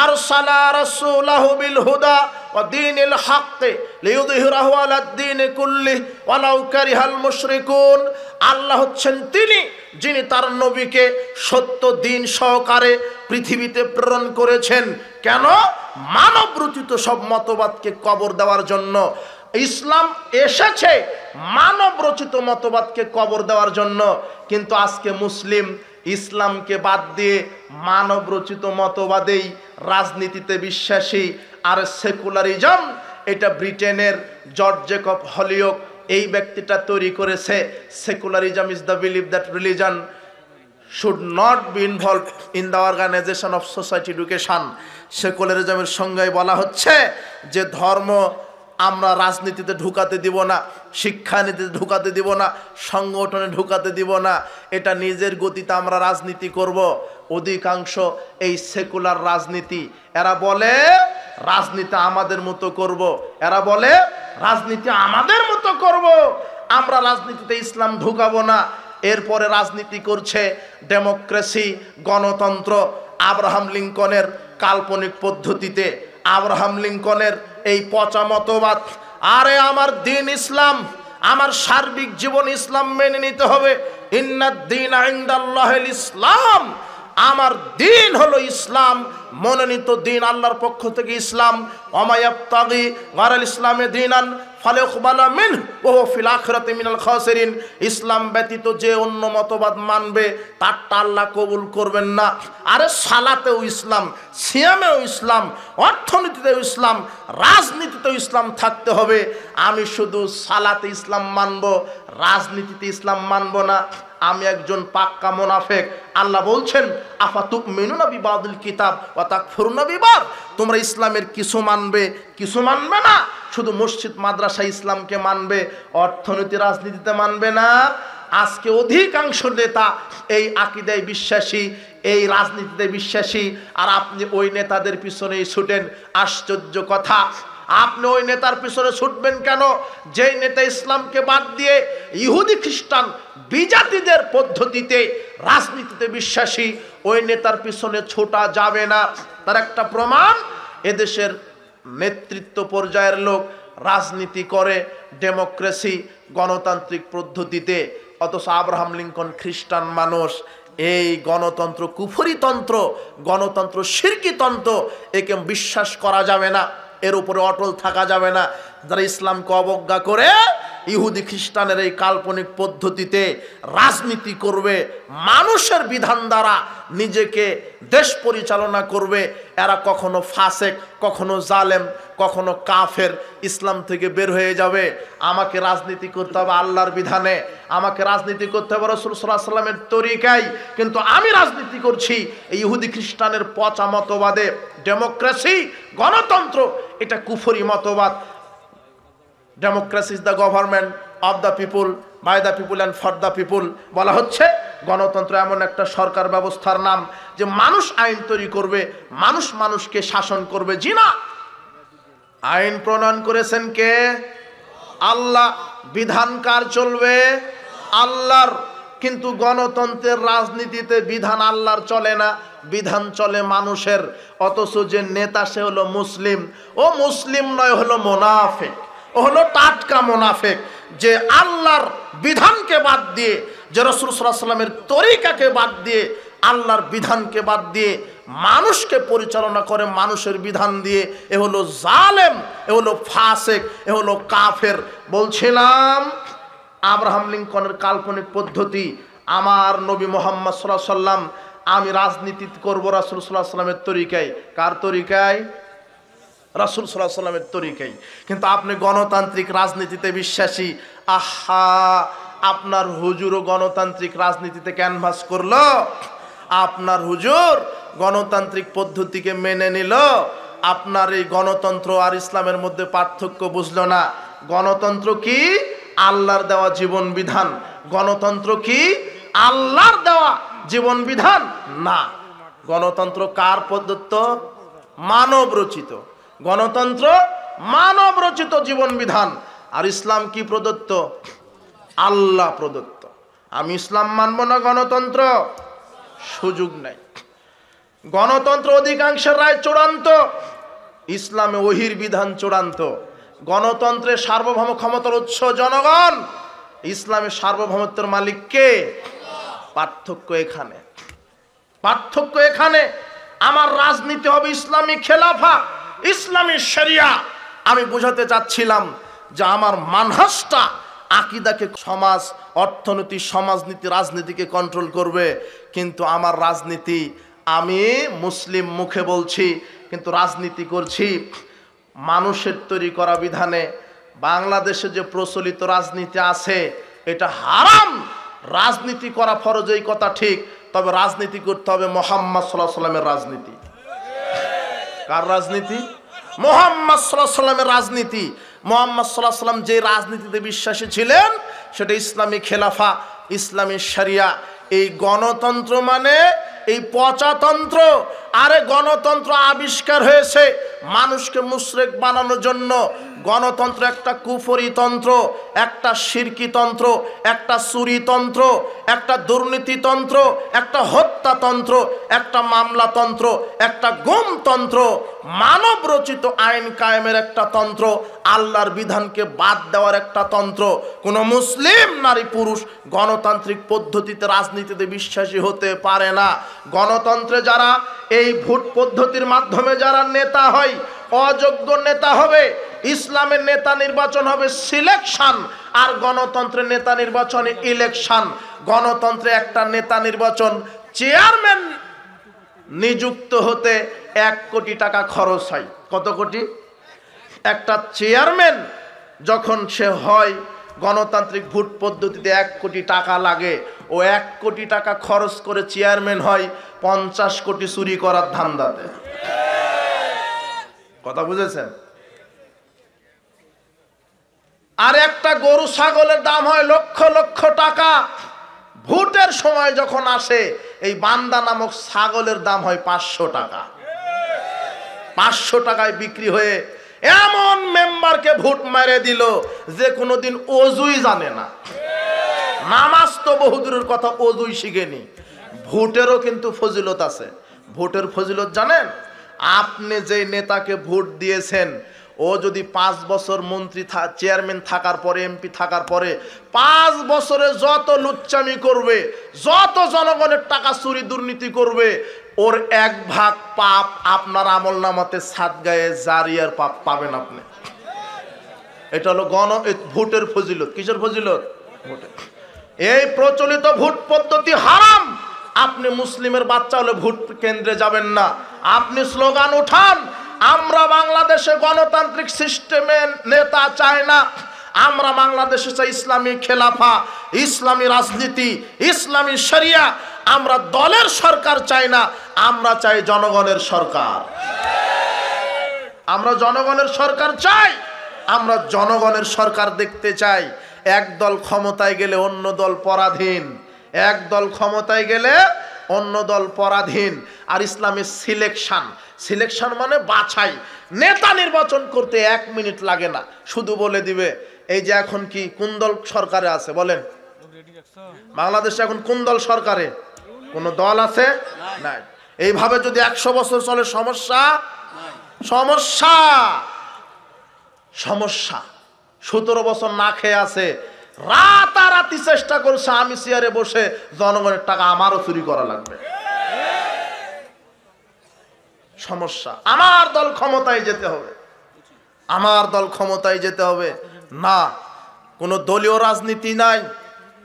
আরসালা রাসূলাহু বিল হুদা ওয়া দীনিল হক লিইয়ুযহিরাহু আলাদ দীনি কুল্লিহি ওয়ালাউ কারিহাল মুশরিকুন। আল্লাহ হচ্ছেন তিনি যিনি তার নবীকে সত্য দিন সহকারে পৃথিবীতে প্রেরণ করেছেন। কেন? মানব রচিত সব মতবাদকে কবর দেওয়ার জন্য। ইসলাম এসেছে মানব রচিত মতবাদকে কবর দেওয়ার জন্য, কিন্তু আজকে মুসলিম ইসলামকে বাদ দিয়ে মানব রচিত মতবাদেই রাজনীতিতে বিশ্বাসী। আর সেকুলারিজম, এটা ব্রিটেনের জর্জ জেকব হলিওক এই ব্যক্তিটা তৈরি করেছে। Secularism is the believe that religion should not be involved in the organization of society education. সেকুলারিজমের সংজ্ঞায় বলা হচ্ছে যে ধর্ম আমরা রাজনীতিতে ঢুকাতে দিব না, শিক্ষানীতিতে ঢুকাতে দিব না, সংগঠনে ঢুকাতে দিব না। এটা নিজের গতিতে আমরা রাজনীতি করব। অধিকাংশ এই সেকুলার রাজনীতি, এরা বলে রাজনীতি আমাদের মতো করব, এরা বলে রাজনীতি আমাদের মতো করব, আমরা রাজনীতিতে ইসলাম ঢুকাবো না। এরপরে রাজনীতি করছে ডেমোক্রেসি, গণতন্ত্র, আব্রাহাম লিঙ্কনের কাল্পনিক পদ্ধতিতে, আব্রাহাম লিঙ্কনের এই পচা মতবাদ। আরে আমার দিন ইসলাম, আমার সার্বিক জীবন ইসলাম মেনে নিতে হবে। ইন্নাদ-দীনা ইনদাল্লাহিল ইসলাম, আমার দিন হলো ইসলাম, মনোনীত দিন আল্লাহর পক্ষ থেকে ইসলাম। ওয়া ইয়াবতাগি গায়রাল ইসলামি দীনান ফালাইউকবালা মিনহু ওয়া হুয়া ফিল আখিরাতি মিনাল খাসিরিন। ইসলাম ব্যতীত যে অন্য মতবাদ মানবে তারটা আল্লাহ কবুল করবেন না। আরে সালাতেও ইসলাম, সিয়ামেও ইসলাম, অর্থনীতিতেও ইসলাম, রাজনীতিতেও ইসলাম থাকতে হবে। আমি শুধু সালাতে ইসলাম মানব, রাজনীতিতে ইসলাম মানব না, আমি একজন পাক্কা মুনাফিক। আল্লাহ বলছেন আফাতুমিনুনা বিবাদিল কিতাব ওয়া তাকফুরুনা বিবাদ, তোমরা ইসলামের কিছু মানবে, কিছু মানবে না। শুধু মসজিদ মাদ্রাসা ইসলামকে মানবে, অর্থনীতি রাজনীতিতে মানবে না। আজকে অধিকাংশ নেতা এই আকীদায় বিশ্বাসী, এই রাজনীতিতে বিশ্বাসী, আর আপনি ওই নেতাদের পিছনেই ছুটেন। আশ্চর্য কথা, আপনি ওই নেতার পিছনে ছুটবেন কেন? যেই নেতা ইসলামকে বাদ দিয়ে ইহুদি খ্রিস্টান বিজাতিদের পদ্ধতিতে রাজনীতিতে বিশ্বাসী, ওই নেতার পিছনে ছোটা যাবে না। তার একটা প্রমাণ, এদেশের নেতৃত্ব পর্যায়ের লোক রাজনীতি করে ডেমোক্রেসি, গণতান্ত্রিক পদ্ধতিতে, অথচ আব্রাহাম লিঙ্কন খ্রিস্টান মানুষ। এই গণতন্ত্র কুফরিতন্ত্র, গণতন্ত্র শিরকিতন্ত্র, একে বিশ্বাস করা যাবে না, এর উপরে অটল থাকা যাবে না। যারা ইসলামকে অবজ্ঞা করে ইহুদি খ্রিস্টানের এই কাল্পনিক পদ্ধতিতে রাজনীতি করবে, মানুষের বিধান দ্বারা নিজেকে দেশ পরিচালনা করবে, এরা কখনো ফাসেক, কখনো জালেম, কখনো কাফের, ইসলাম থেকে বের হয়ে যাবে। আমাকে রাজনীতি করতে হবে আল্লাহর বিধানে, আমাকে রাজনীতি করতে হবে রাসূল সাল্লাল্লাহু আলাইহি ওয়াসাল্লামের তরিকায়, কিন্তু আমি রাজনীতি করছি এই ইহুদি খ্রিস্টানের পচা মতবাদে। ডেমোক্রেসি, গণতন্ত্র, এটা কুফরি মতবাদ। Democracy is the government of the people, by the people and for the people. বলা হচ্ছে গণতন্ত্র এমন একটা সরকার ব্যবস্থার নাম যে মানুষ আইন তৈরি করবে, মানুষ মানুষকে শাসন করবে। জি না, আইন প্রণয়ন করেছেন কে? আল্লাহ। বিধান কার চলবে? আল্লাহর। কিন্তু গণতন্ত্রের রাজনীতিতে বিধান আল্লাহর চলে না, বিধান চলে মানুষের। অথচ যে নেতা সে হলো মুসলিম, ও মুসলিম নয়, হলো মুনাফিক, ও হলো টাটকা মুনাফিক, যে আল্লাহর বিধানকে বাদ দিয়ে, যে রাসূল সাল্লাল্লাহু আলাইহি ওয়াসাল্লামের তরিকাকে বাদ দিয়ে, আল্লাহর বিধানকে বাদ দিয়ে মানুষকে পরিচালনা করে মানুষের বিধান দিয়ে, এ হলো জালেম, এ হলো ফাসেক, এ হলো কাফের। বলছিলাম আব্রাহাম লিঙ্কনের কাল্পনিক পদ্ধতি, আমার নবী মুহাম্মদ সাল্লাল্লাহু আলাইহি ওয়াসাল্লাম, আমি রাজনীতি করব রাসূল সাল্লাল্লাহু আলাইহি ওয়াসাল্লামের তরিকায়। কার তরিকায়? রাসূল সাল্লাল্লাহু আলাইহি ওয়াসাল্লামের তরিকায়। কিন্তু আপনি গণতান্ত্রিক রাজনীতিতে বিশ্বাসী। আহা, আপনার হুজুরও গণতান্ত্রিক রাজনীতিতে ক্যানভাস করলো, আপনার হুজুর গণতান্ত্রিক পদ্ধতিকে মেনে নিল, আপনার এই গণতন্ত্র আর ইসলামের মধ্যে পার্থক্য বুঝলো না। গণতন্ত্র কি? আল্লাহর দেওয়া জীবন বিধান। গণতন্ত্র কি? আল্লাহর দেওয়া জীবন বিধান না। গণতন্ত্র কার প্রদত্ত? মানব রচিত। গণতন্ত্র মানব রচিত জীবন বিধান। আর ইসলাম কি প্রদত্ত? আল্লাহ প্রদত্ত। আমি ইসলাম মানব না গণতন্ত্র? সুযোগ নাই। গণতন্ত্র অধিকাংশের রায় চূড়ান্ত, ইসলামে ওহির বিধান চূড়ান্ত। গণতন্ত্রের সার্বভৌম ক্ষমতার উৎস জনগণ, ইসলামের সার্বভৌমত্বের মালিক কে? পার্থক্য এখানে, পার্থক্য এখানে। আমার রাজনীতি হবে ইসলামী খেলাফা, ইসলামী শরিয়া। আমি বোঝাতে চাচ্ছিলাম যে আমার মানহাজটা আকীদাকে, সমাজ, অর্থনীতি, সমাজনীতি, রাজনীতিকে কন্ট্রোল করবে। কিন্তু আমার রাজনীতি, আমি মুসলিম মুখে বলছি কিন্তু রাজনীতি করছি মানুষের তৈরি করা বিধানে। বাংলাদেশে যে প্রচলিত রাজনীতি আছে এটা হারাম। রাজনীতি করা ফরজ, এই কথা ঠিক, তবে রাজনীতি করতে হবে মুহাম্মদ সাল্লাল্লাহু আলাইহি ওয়াসাল্লামের রাজনীতি। কার রাজনীতি? মুহাম্মদ সাল্লাল্লাহু আলাইহি ওয়াসাল্লামের রাজনীতি। মুহাম্মদ সাল্লাল্লাহু আলাইহি ওয়াসাল্লাম যে রাজনীতিতে বিশ্বাসী ছিলেন সেটা ইসলামী খেলাফা, ইসলামী শরিয়া। এই গণতন্ত্র মানে এই পচাতন্ত্র। আরে গণতন্ত্র আবিষ্কার হয়েছে মানুষকে মুশরিক বানানোর জন্য। গণতন্ত্র একটা কুফরি তন্ত্র, একটা শিরকি তন্ত্র, একটা চুরিতন্ত্র, একটা দুর্নীতিতন্ত্র, একটা হত্যাতন্ত্র, একটা মামলাতন্ত্র, একটা গুমতন্ত্র, মানব রচিত আইন কায়েমের একটা তন্ত্র, আল্লাহর বিধানকে বাদ দেওয়ার একটা তন্ত্র। কোনো মুসলিম নারী পুরুষ গণতান্ত্রিক পদ্ধতিতে রাজনীতিতে বিশ্বাসী হতে পারে না। গণতন্ত্রে যারা এই ভোট পদ্ধতির মাধ্যমে যারা নেতা হয়, অযোগ্য নেতা হবে। ইসলামের নেতা নির্বাচন হবে সিলেকশন, আর গণতন্ত্রের নেতা নির্বাচনে ইলেকশন। গণতন্ত্রে একটা নেতা নির্বাচন, চেয়ারম্যান নিযুক্ত হতে 1 কোটি টাকা খরচ হয়। কত কোটি? একটা চেয়ারম্যান যখন সে হয় গণতান্ত্রিক ভোট পদ্ধতিতে 1 কোটি টাকা লাগে। ও 1 কোটি টাকা খরচ করে চেয়ারম্যান হয় 50 কোটি চুরি করার ধান্দাতে। কথা বুঝেছেন? আর একটা গরু ছাগলের দাম হয় লক্ষ লক্ষ টাকা। ভোটের সময় যখন আসে এই বান্দা নামক ছাগলের দাম হয় 500 টাকা। 500 টাকায় বিক্রি হয়ে এমন মেম্বারকে ভোট মেরে দিল যে কোনোদিন অজুই জানে না। নামাজ তো বহুদূরের কথা, অজুই শিখেনি। ভোটেরও কিন্তু ফজিলত আছে। ভোটের ফজিলত জানেন? আপনি যে নেতাকে ভোট দিয়েছেন ও যদি 5 বছর মন্ত্রী চেয়ারম্যান থাকার পরে, এমপি থাকার পরে 5 বছরে যত লুচ্চামি করবে, যত জনগণের টাকা চুরি দুর্নীতি করবে, ওর 1 ভাগ পাপ আপনার আমল নামাতে সাদগায়ে জারিয়ার পাপ পাবেন আপনি। এটা হলো ভোটের ফজিলত। কিসের ফজিলত? ভোটের। এই প্রচলিত ভোট পদ্ধতি হারাম। আপনি মুসলিমের বাচ্চা হলে ভোট কেন্দ্রে যাবেন না। আপনি স্লোগান উঠান, আমরা বাংলাদেশে গণতান্ত্রিক সিস্টেমের নেতা চাই না, আমরা বাংলাদেশে চাই ইসলামী খেলাফা, ইসলামী রাজনীতি, ইসলামী শরিয়া। আমরা দলের সরকার চাই না, আমরা চাই জনগণের সরকার। আমরা জনগণের সরকার চাই। আমরা জনগণের সরকার দেখতে চাই। এক দল ক্ষমতায় গেলে অন্য দল পরাধীন, এক দল ক্ষমতায় গেলে অন্য দল পরাধীন। আর ইসলামের সিলেকশন মানে বাছাই। নেতা নির্বাচন করতে 1 মিনিট লাগে না, শুধু বলে দিবে এই যে এখন কি কোন দল সরকারে আছে বলেন। বাংলাদেশে এখন কোন দল সরকারে? কোন দল আছে? নাই। এইভাবে যদি 100 বছর চলে সমস্যা সমস্যা সমস্যা। 17 বছর না খেয়ে আছে, রাতারাতি চেষ্টা করছে আমি চেয়ারে বসে জনগণের টাকা আমারও চুরি করা লাগবে। সমস্যা। আমার দল ক্ষমতায় যেতে হবে, আমার দল ক্ষমতায় যেতে হবে। না, কোনো দলীয় রাজনীতি নাই।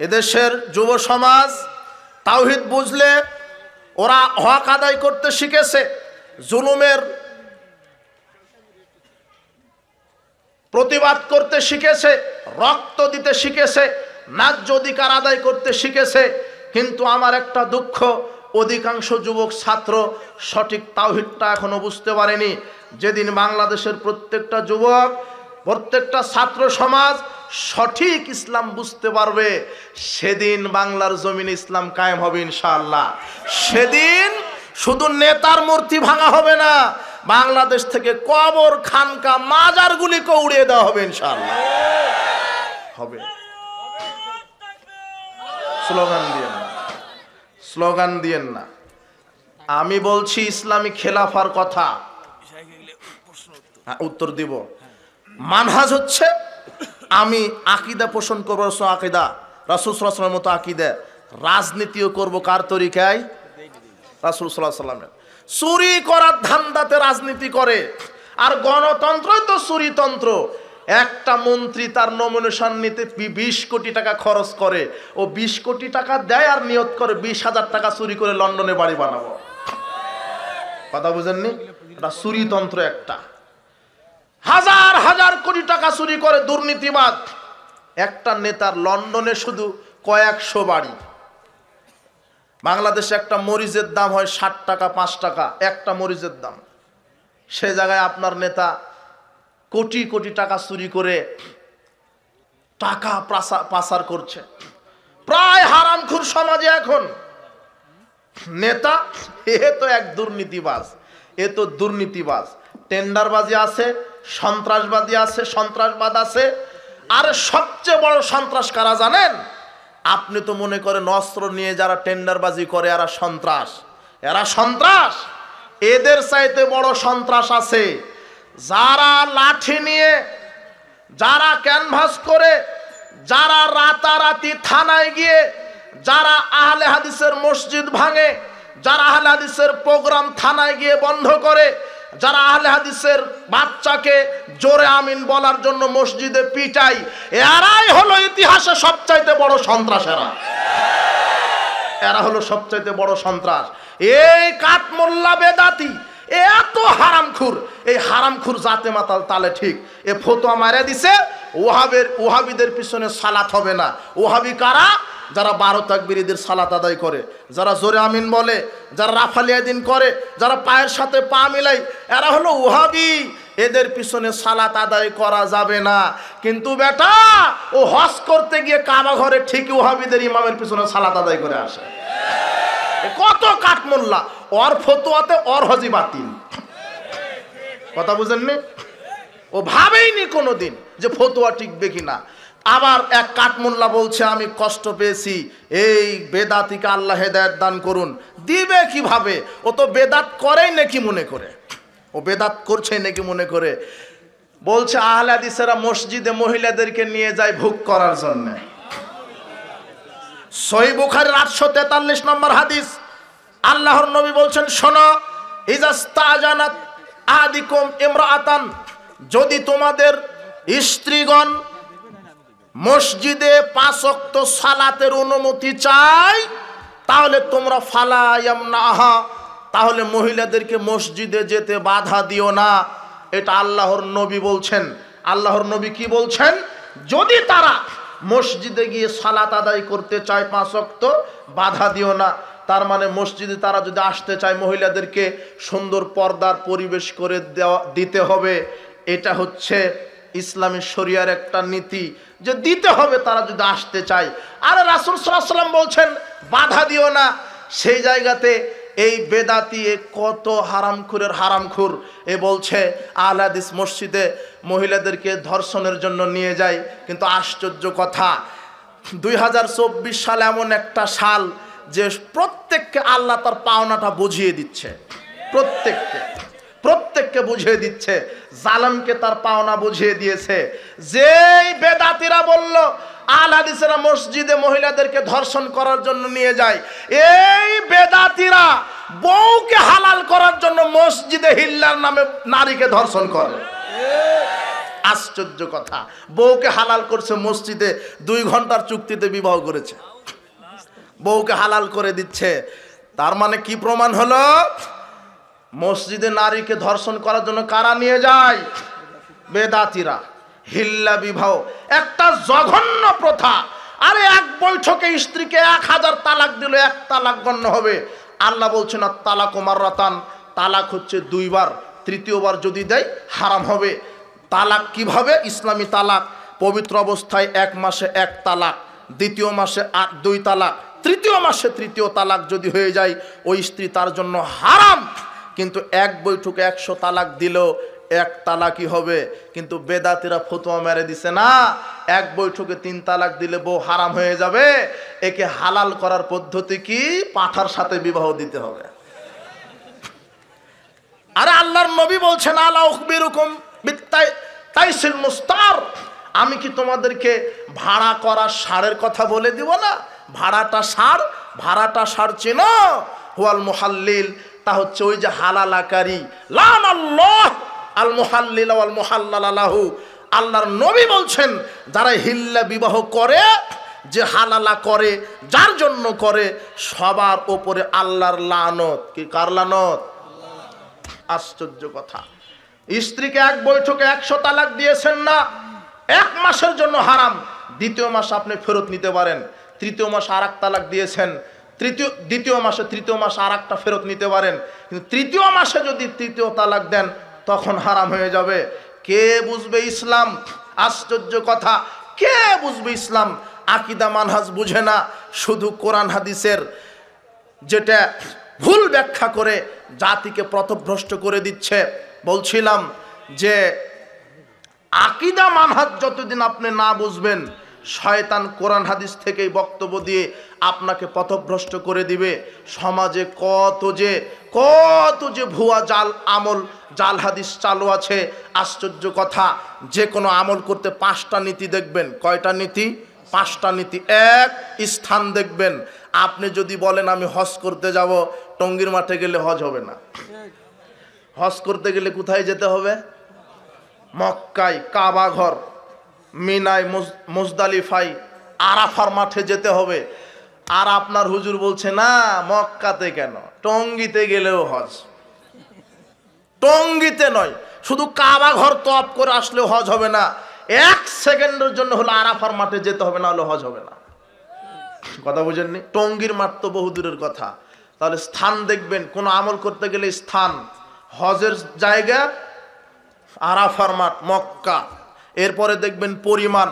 এদেশের যুব সমাজ তাওহীদ বুঝলে ওরা হক আদায় করতে শিখেছে, জুলুমের প্রতিবাদ করতে শিখেছে, রক্ত দিতে শিখেছে, ন্যায্য অধিকার আদায় করতে শিখেছে। কিন্তু আমার একটা দুঃখ, অধিকাংশ যুবক ছাত্র সঠিক তাওহীদটা এখনো বুঝতে পারেনি। যেদিন বাংলাদেশের প্রত্যেকটা যুবক, প্রত্যেকটা ছাত্র সমাজ সঠিক ইসলাম বুঝতে পারবে, সেদিন বাংলার জমিনে ইসলাম কায়েম হবে ইনশাআল্লাহ। সেদিন শুধু নেতার মূর্তি ভাঙা হবে না, বাংলাদেশ থেকে কবর, খানকা, মাজারগুলিকে উড়িয়ে দেওয়া হবে ইনশাআল্লাহ। হবে। স্লোগান দিয়েন না, স্লোগান দিয়েন না। আমি বলছি ইসলামী খেলাফার কথা। উত্তর দিব। মানহাজ হচ্ছে আমি আকীদা পোষণ করবো, আকীদা রাসূল সাল্লাল্লাহু আলাইহি ওয়াসাল্লামের মতো আকীদা। রাজনীতিও করব কার তরিকায়? রাসূল সাল্লাল্লাহু আলাইহি ওয়াসাল্লামের। চুরি করার ধান্দাতে রাজনীতি করে। আর গণতন্ত্রই তো চুরিতন্ত্র। একটা মন্ত্রী তার নমিনেশন নিতে 20 কোটি টাকা খরচ করে, ও 20 কোটি টাকা দেয় আর নিয়ত করে 20,000 টাকা চুরি করে লন্ডনে বাড়ি বানাবো। কথা বুঝেননি? এটা চুরিতন্ত্র একটা। হাজার হাজার কোটি টাকা চুরি করে দুর্নীতিবাদ। একটা নেতার লন্ডনে শুধু কয়েকশো বাড়ি। বাংলাদেশে একটা মরিচের দাম হয় 60 টাকা 5 টাকা একটা মরিচের দাম। সে জায়গায় আপনার নেতা কোটি কোটি টাকা চুরি করে টাকা পাচার করছে। প্রায় হারামখোর সমাজে এখন নেতা এ তো এক দুর্নীতিবাজ, এ তো দুর্নীতিবাজ। টেন্ডারবাজি আছে, সন্ত্রাসবাদী আছে, সন্ত্রাসবাদ আছে। আর সবচেয়ে বড় সন্ত্রাস কারা জানেন? আপনি তো মনে করেন অস্ত্র নিয়ে যারা টেন্ডারবাজি করে এরা সন্ত্রাস, এরা সন্ত্রাস। এদের চাইতে বড় সন্ত্রাস আছে যারা লাঠি নিয়ে, যারা ক্যানভাস করে, যারা রাতারাতি থানায় গিয়ে, যারা আহলে হাদিসের মসজিদ ভাঙে, যারা আহলে হাদিসের প্রোগ্রাম থানায় গিয়ে বন্ধ করে, যারা আহলে হাদিসের বাচ্চাকে জোরে আমিন বলার জন্য মসজিদে পিটাই, এরাই হলো ইতিহাসে সবচাইতে বড় সন্ত্রাস। এরা হলো সবচাইতে বড় সন্ত্রাস। এই কাঠমোল্লা বেদাতি এত হারামখুর, এই হারামখুর জাতে মাতাল তালে ঠিক এ ফতোয়া মারা দিছে ওহাবিদের পিছনে সালাত হবে না। ওহাবি কারা? যারা 12 তাকবীরীদের সালাত আদায় করে, যারা জোরে আমিন বলে, যারা রাফালিয়া দিন করে, যারা পায়ের সাথে পা মিলাই, এরা হলো ওহাবি। এদের পিছনে সালাত আদায় করা যাবে না। কিন্তু বেটা ও হজ করতে গিয়ে কাবা ঘরে ঠিকই ওহাবিদের ইমামের পিছনে সালাত আদায় করে আসে। কত কাঠমোল্লা, ওর ফতোয়াতে ওর হজি বাতিল। কথা বুঝেননি? ও ভাবেইনি কোনোদিন যে ফতোয়া টিকবে কিনা। আবার এক কাঠমোল্লা বলছে আমি কষ্ট পেয়েছি, এই বেদাতিকে আল্লাহ হেদায়েত দান করুন। দিবে কিভাবে? ও তো বেদাত করেই নাকি মনে করে, ও বেদাত করছে নাকি মনে করে। বলছে আহলে হাদিসেরা মসজিদে মহিলাদেরকে নিয়ে যায় ভোগ করার জন্য। সহিহ বুখারীর 843 নম্বর হাদিস, আল্লাহর নবী বলছেন, শোনো, ইজাস্তাজানাত আহাদিকুম ইমরাআতান, যদি তোমাদের স্ত্রীগণ মসজিদে 5 ওয়াক্ত সালাতের অনুমতি চায়, তাহলে তোমরা ফালা ইয়ামনাহা, তাহলে মহিলাদেরকে মসজিদে যেতে বাধা দিও না। এটা আল্লাহর নবী বলছেন। আল্লাহর নবী কি বলছেন? যদি তারা মসজিদে গিয়ে সালাত আদায় করতে চায় 5 ওয়াক্ত, বাধা দিও না। তার মানে মসজিদে তারা যদি আসতে চায় মহিলাদেরকে সুন্দর পর্দার পরিবেশ করে দিতে হবে। এটা হচ্ছে ইসলামী শরিয়ার একটা নীতি যে দিতে হবে তারা যদি আসতে চায়। আর রাসূল সাল্লাল্লাহু আলাইহি ওয়াসাল্লাম বলছেন বাধা দিও না। সেই জায়গাতে এই বেদাতি কত হারামখুরের হারামখুর, এ বলছে আহলে হাদিস মসজিদে মহিলাদেরকে ধর্ষণের জন্য নিয়ে যায়। কিন্তু আশ্চর্য কথা, 2024 সাল এমন একটা সাল যে প্রত্যেককে আল্লাহ তার পাওনাটা বুঝিয়ে দিচ্ছে। প্রত্যেককে বুঝিয়ে দিচ্ছে। জালেমকে তার পাওনা বুঝিয়ে দিয়েছে। যেই বেদাতিরা বলল আহলে হাদিসেরা মসজিদে মহিলাদেরকে ধর্ষণ করার জন্য নিয়ে যায়, এই বেদাতিরা বউকে হালাল করার জন্য মসজিদে হিল্লার নামে নারীকে ধর্ষণ করে। আশ্চর্য কথা, বউকে হালাল করছে মসজিদে, 2 ঘন্টার চুক্তিতে বিবাহ করেছে, বউকে হালাল করে দিচ্ছে। তার মানে কি প্রমাণ হলো? মসজিদে নারীকে ধর্ষণ করার জন্য কারা নিয়ে যায়? বেদাতিরা। হিল্লা বিবাহ একটা জঘন্য প্রথা। আরে এক বৈঠকে স্ত্রীকে 1000 তালাক দিল, 1 তালাক গণ্য হবে। আল্লাহ বলছেন তালাক মাররাতান, তালাক হচ্ছে 2 বার, তৃতীয়বার যদি দেয় হারাম হবে। তালাক কিভাবে? ইসলামী তালাক পবিত্র অবস্থায় 1 মাসে 1 তালাক, দ্বিতীয় মাসে 2 তালাক, তৃতীয় মাসে 3য় তালাক যদি হয়ে যায় ওই স্ত্রী তার জন্য হারাম। কিন্তু এক বৈঠকে 100 তালাক দিলেও 1 তালাকই হবে। কিন্তু বেদাতিরা ফতোয়া মেরে দিছে না, এক বৈঠকে 3 তালাক দিলে বউ হারাম হয়ে যাবে। একে হালাল করার পদ্ধতি কি? পাঠার সাথে বিবাহ দিতে হবে। আরে আল্লাহর নবী বলছেন আলা উখবিরুকুম বিত্তাইসিল মুস্তার, আমি কি তোমাদেরকে ভাড়া করা ষাঁড়ের কথা বলে দিব না? ভাড়াটা ষাঁড় চেনো? হুয়াল মুহাল্লিল, তা হচ্ছে ওই যে হালালাকারী। লানাল্লাহ আল মুহাল্লিল ওয়াল মুহাল্লাল লাহু, আল্লাহর নবী বলছেন যারা হিল্লা বিবাহ করে, যে হালালা করে, যার জন্য করে, সবার ওপরে আল্লাহর লানত। কি কার লানত? আশ্চর্য কথা, স্ত্রীকে এক বৈঠকে 100 তালাক দিয়েছেন না, 1 মাসের জন্য হারাম। দ্বিতীয় মাস আপনি ফেরত নিতে পারেন। তৃতীয় মাস আর 1 তালাক দিয়েছেন, তৃতীয় মাসে আর একটা ফেরত নিতে পারেন। কিন্তু তৃতীয় মাসে যদি 3য় তালাক দেন তখন হারাম হয়ে যাবে। কে বুঝবে ইসলাম? আশ্চর্য কথা, কে বুঝবে ইসলাম? আকীদা মানহাজ বুঝে না, শুধু কোরআন হাদিসের যেটা ভুল ব্যাখ্যা করে জাতিকে পথভ্রষ্ট করে দিচ্ছে। বলছিলাম যে আকীদা মানহাজ যতদিন আপনি না বুঝবেন, শয়তান কোরআন হাদিস থেকেই বক্তব্য দিয়ে আপনাকে পথভ্রষ্ট করে দিবে। সমাজে কত যে ভুয়া জাল আমল, জাল হাদিস চালু আছে। আশ্চর্য কথা, যে কোনো আমল করতে 5টা নীতি দেখবেন। কয়টা নীতি? 5টা নীতি। এক, স্থান দেখবেন। আপনি যদি বলেন আমি হজ করতে যাব, টঙ্গীর মাঠে গেলে হজ হবে না। হজ করতে গেলে কোথায় যেতে হবে? মক্কায় কাবা ঘর, মিনায় মুজদালিফায়, আরাফার মাঠে যেতে হবে। আর আপনার হুজুর বলছে না মক্কাতে কেন, টঙ্গীতে গেলেও হজ। টঙ্গীতে নয়, শুধু কাবা ঘর তওয়াফ করে আসলেও হজ হবে না, 1 সেকেন্ডের জন্য হলো আরাফার মাঠে যেতে হবে, না হলে হজ হবে না। কথা বুঝেননি? টঙ্গীর মাঠ তো বহুদূরের কথা। তাহলে স্থান দেখবেন, কোন আমল করতে গেলে স্থান, হজের জায়গা আরাফার মাঠ মক্কা। এরপরে দেখবেন পরিমাণ,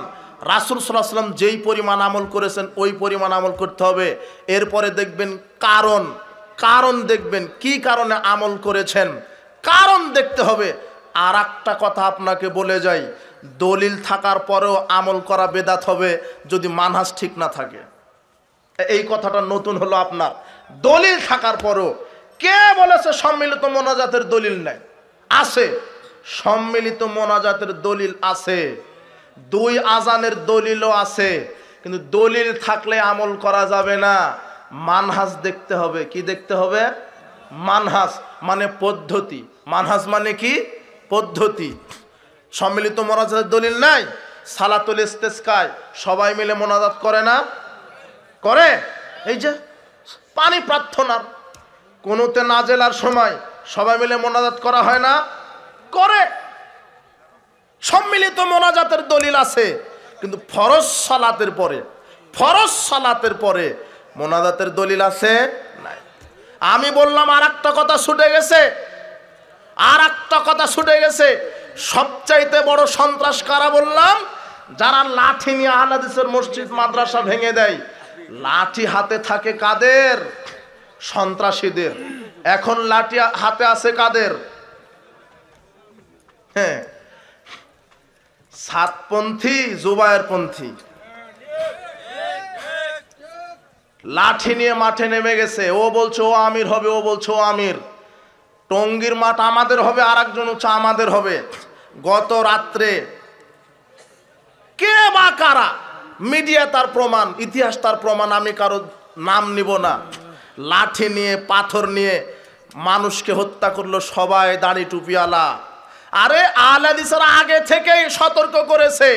রাসূল সাল্লাল্লাহু আলাইহি ওয়াসাল্লাম যেই পরিমাণ আমল করেছেন ওই পরিমাণ আমল করতে হবে। এরপরে দেখবেন কারণ দেখবেন কি কারণে আমল করেছেন, কারণ দেখতে হবে। আর একটা কথা আপনাকে বলে যাই, দলিল থাকার পরেও আমল করা বেদাত হবে যদি মানহাজ ঠিক না থাকে। এই কথাটা নতুন হলো আপনার। দলিল থাকার পরেও, কে বলেছে সম্মিলিত মোনাজাতের দলিল নাই? আছে, সম্মিলিত মোনাজাতের দলিল আছে, 2 আজানের দলিলও আছে, কিন্তু দলিল থাকলে আমল করা যাবে না। মানহাজ দেখতে হবে। কি দেখতে হবে? মানহাজ মানে পদ্ধতি। মানহাজ মানে কি? পদ্ধতি। সম্মিলিত মোনাজাতের দলিল নাই। সালাতুল ইস্তেসকায় সবাই মিলে মোনাজাত করে না? করে। এই যে পানি প্রার্থনার কুনুতে নাজেলার সময় সবাই মিলে মোনাজাত করা হয় না? করে। সম্মিলিত মোনাজাতের দলিল আছে, কিন্তু ফরজ সালাতের পরে মোনাজাতের দলিল আছে নাই। আমি বললাম আর একটা কথা ছুটে গেছে, সবচাইতে বড় সন্ত্রাস কারা বললাম? যারা লাঠি নিয়ে আহলে হাদিসের মসজিদ মাদ্রাসা ভেঙে দেয়। লাঠি হাতে থাকে কাদের? সন্ত্রাসীদের। এখন লাঠি হাতে আছে কাদের? হ্যাঁ, সাতপন্থী, জুবায়েরপন্থী। লাঠি নিয়ে মাঠে নেমে গেছে। ও বলছে ও আমির হবে, ও বলছে ও আমির। টঙ্গীর মাঠ আমাদের হবে, আর একজন হচ্ছে আমাদের হবে। গত রাত্রে কে বা কারা, মিডিয়া তার প্রমাণ, ইতিহাস তার প্রমাণ, আমি কারো নাম নিব না, লাঠি নিয়ে পাথর নিয়ে মানুষকে হত্যা করলো সবাই দাড়ি টুপিওয়ালা। আরে আহলে হাদিসেরা আগে থেকেই সতর্ক করেছে,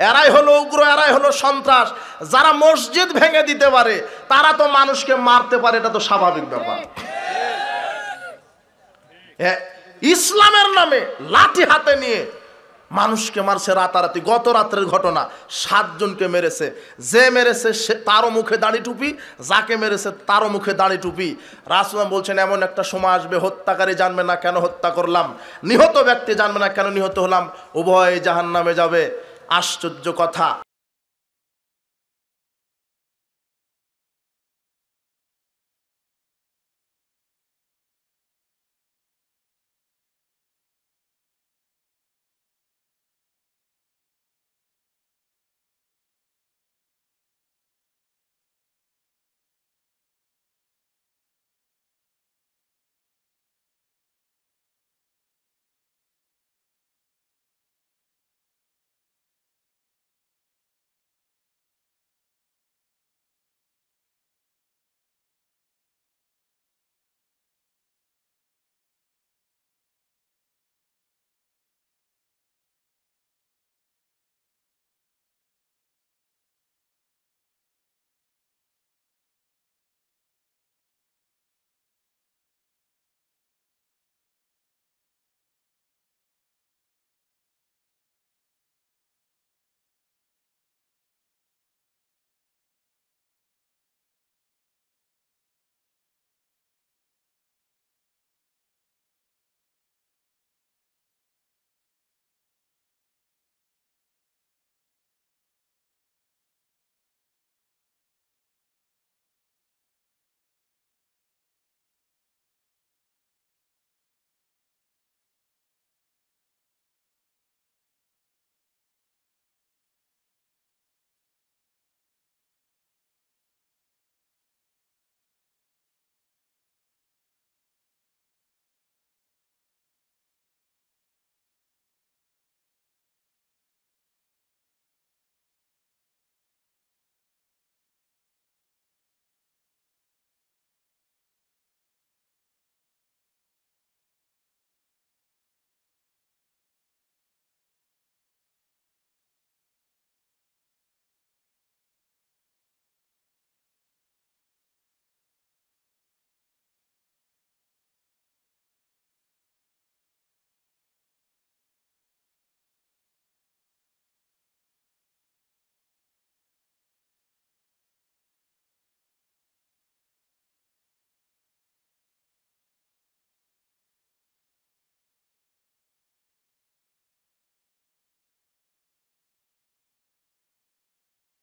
এরাই হলো উগ্র, এরাই হলো সন্ত্রাস। যারা মসজিদ ভেঙে দিতে পারে তারা তো মানুষকে মারতে পারে, এটা তো স্বাভাবিক ব্যাপার। ইসলামের নামে লাঠি হাতে নিয়ে মানুষকে মারছে রাতারাতি। গত রাত্রের ঘটনা, 7 জনকে মেরেছে। যে মেরেছে তারও মুখে দাড়ি টুপি, যাকে মেরেছে তারও মুখে দাড়ি টুপি। রাসূল বলছেন এমন একটা সময় আসবে হত্যাকারী জানবে না কেন হত্যা করলাম, নিহত ব্যক্তি জানবে না কেন নিহত হলাম, উভয় জাহান্নামে যাবে। আশ্চর্য কথা।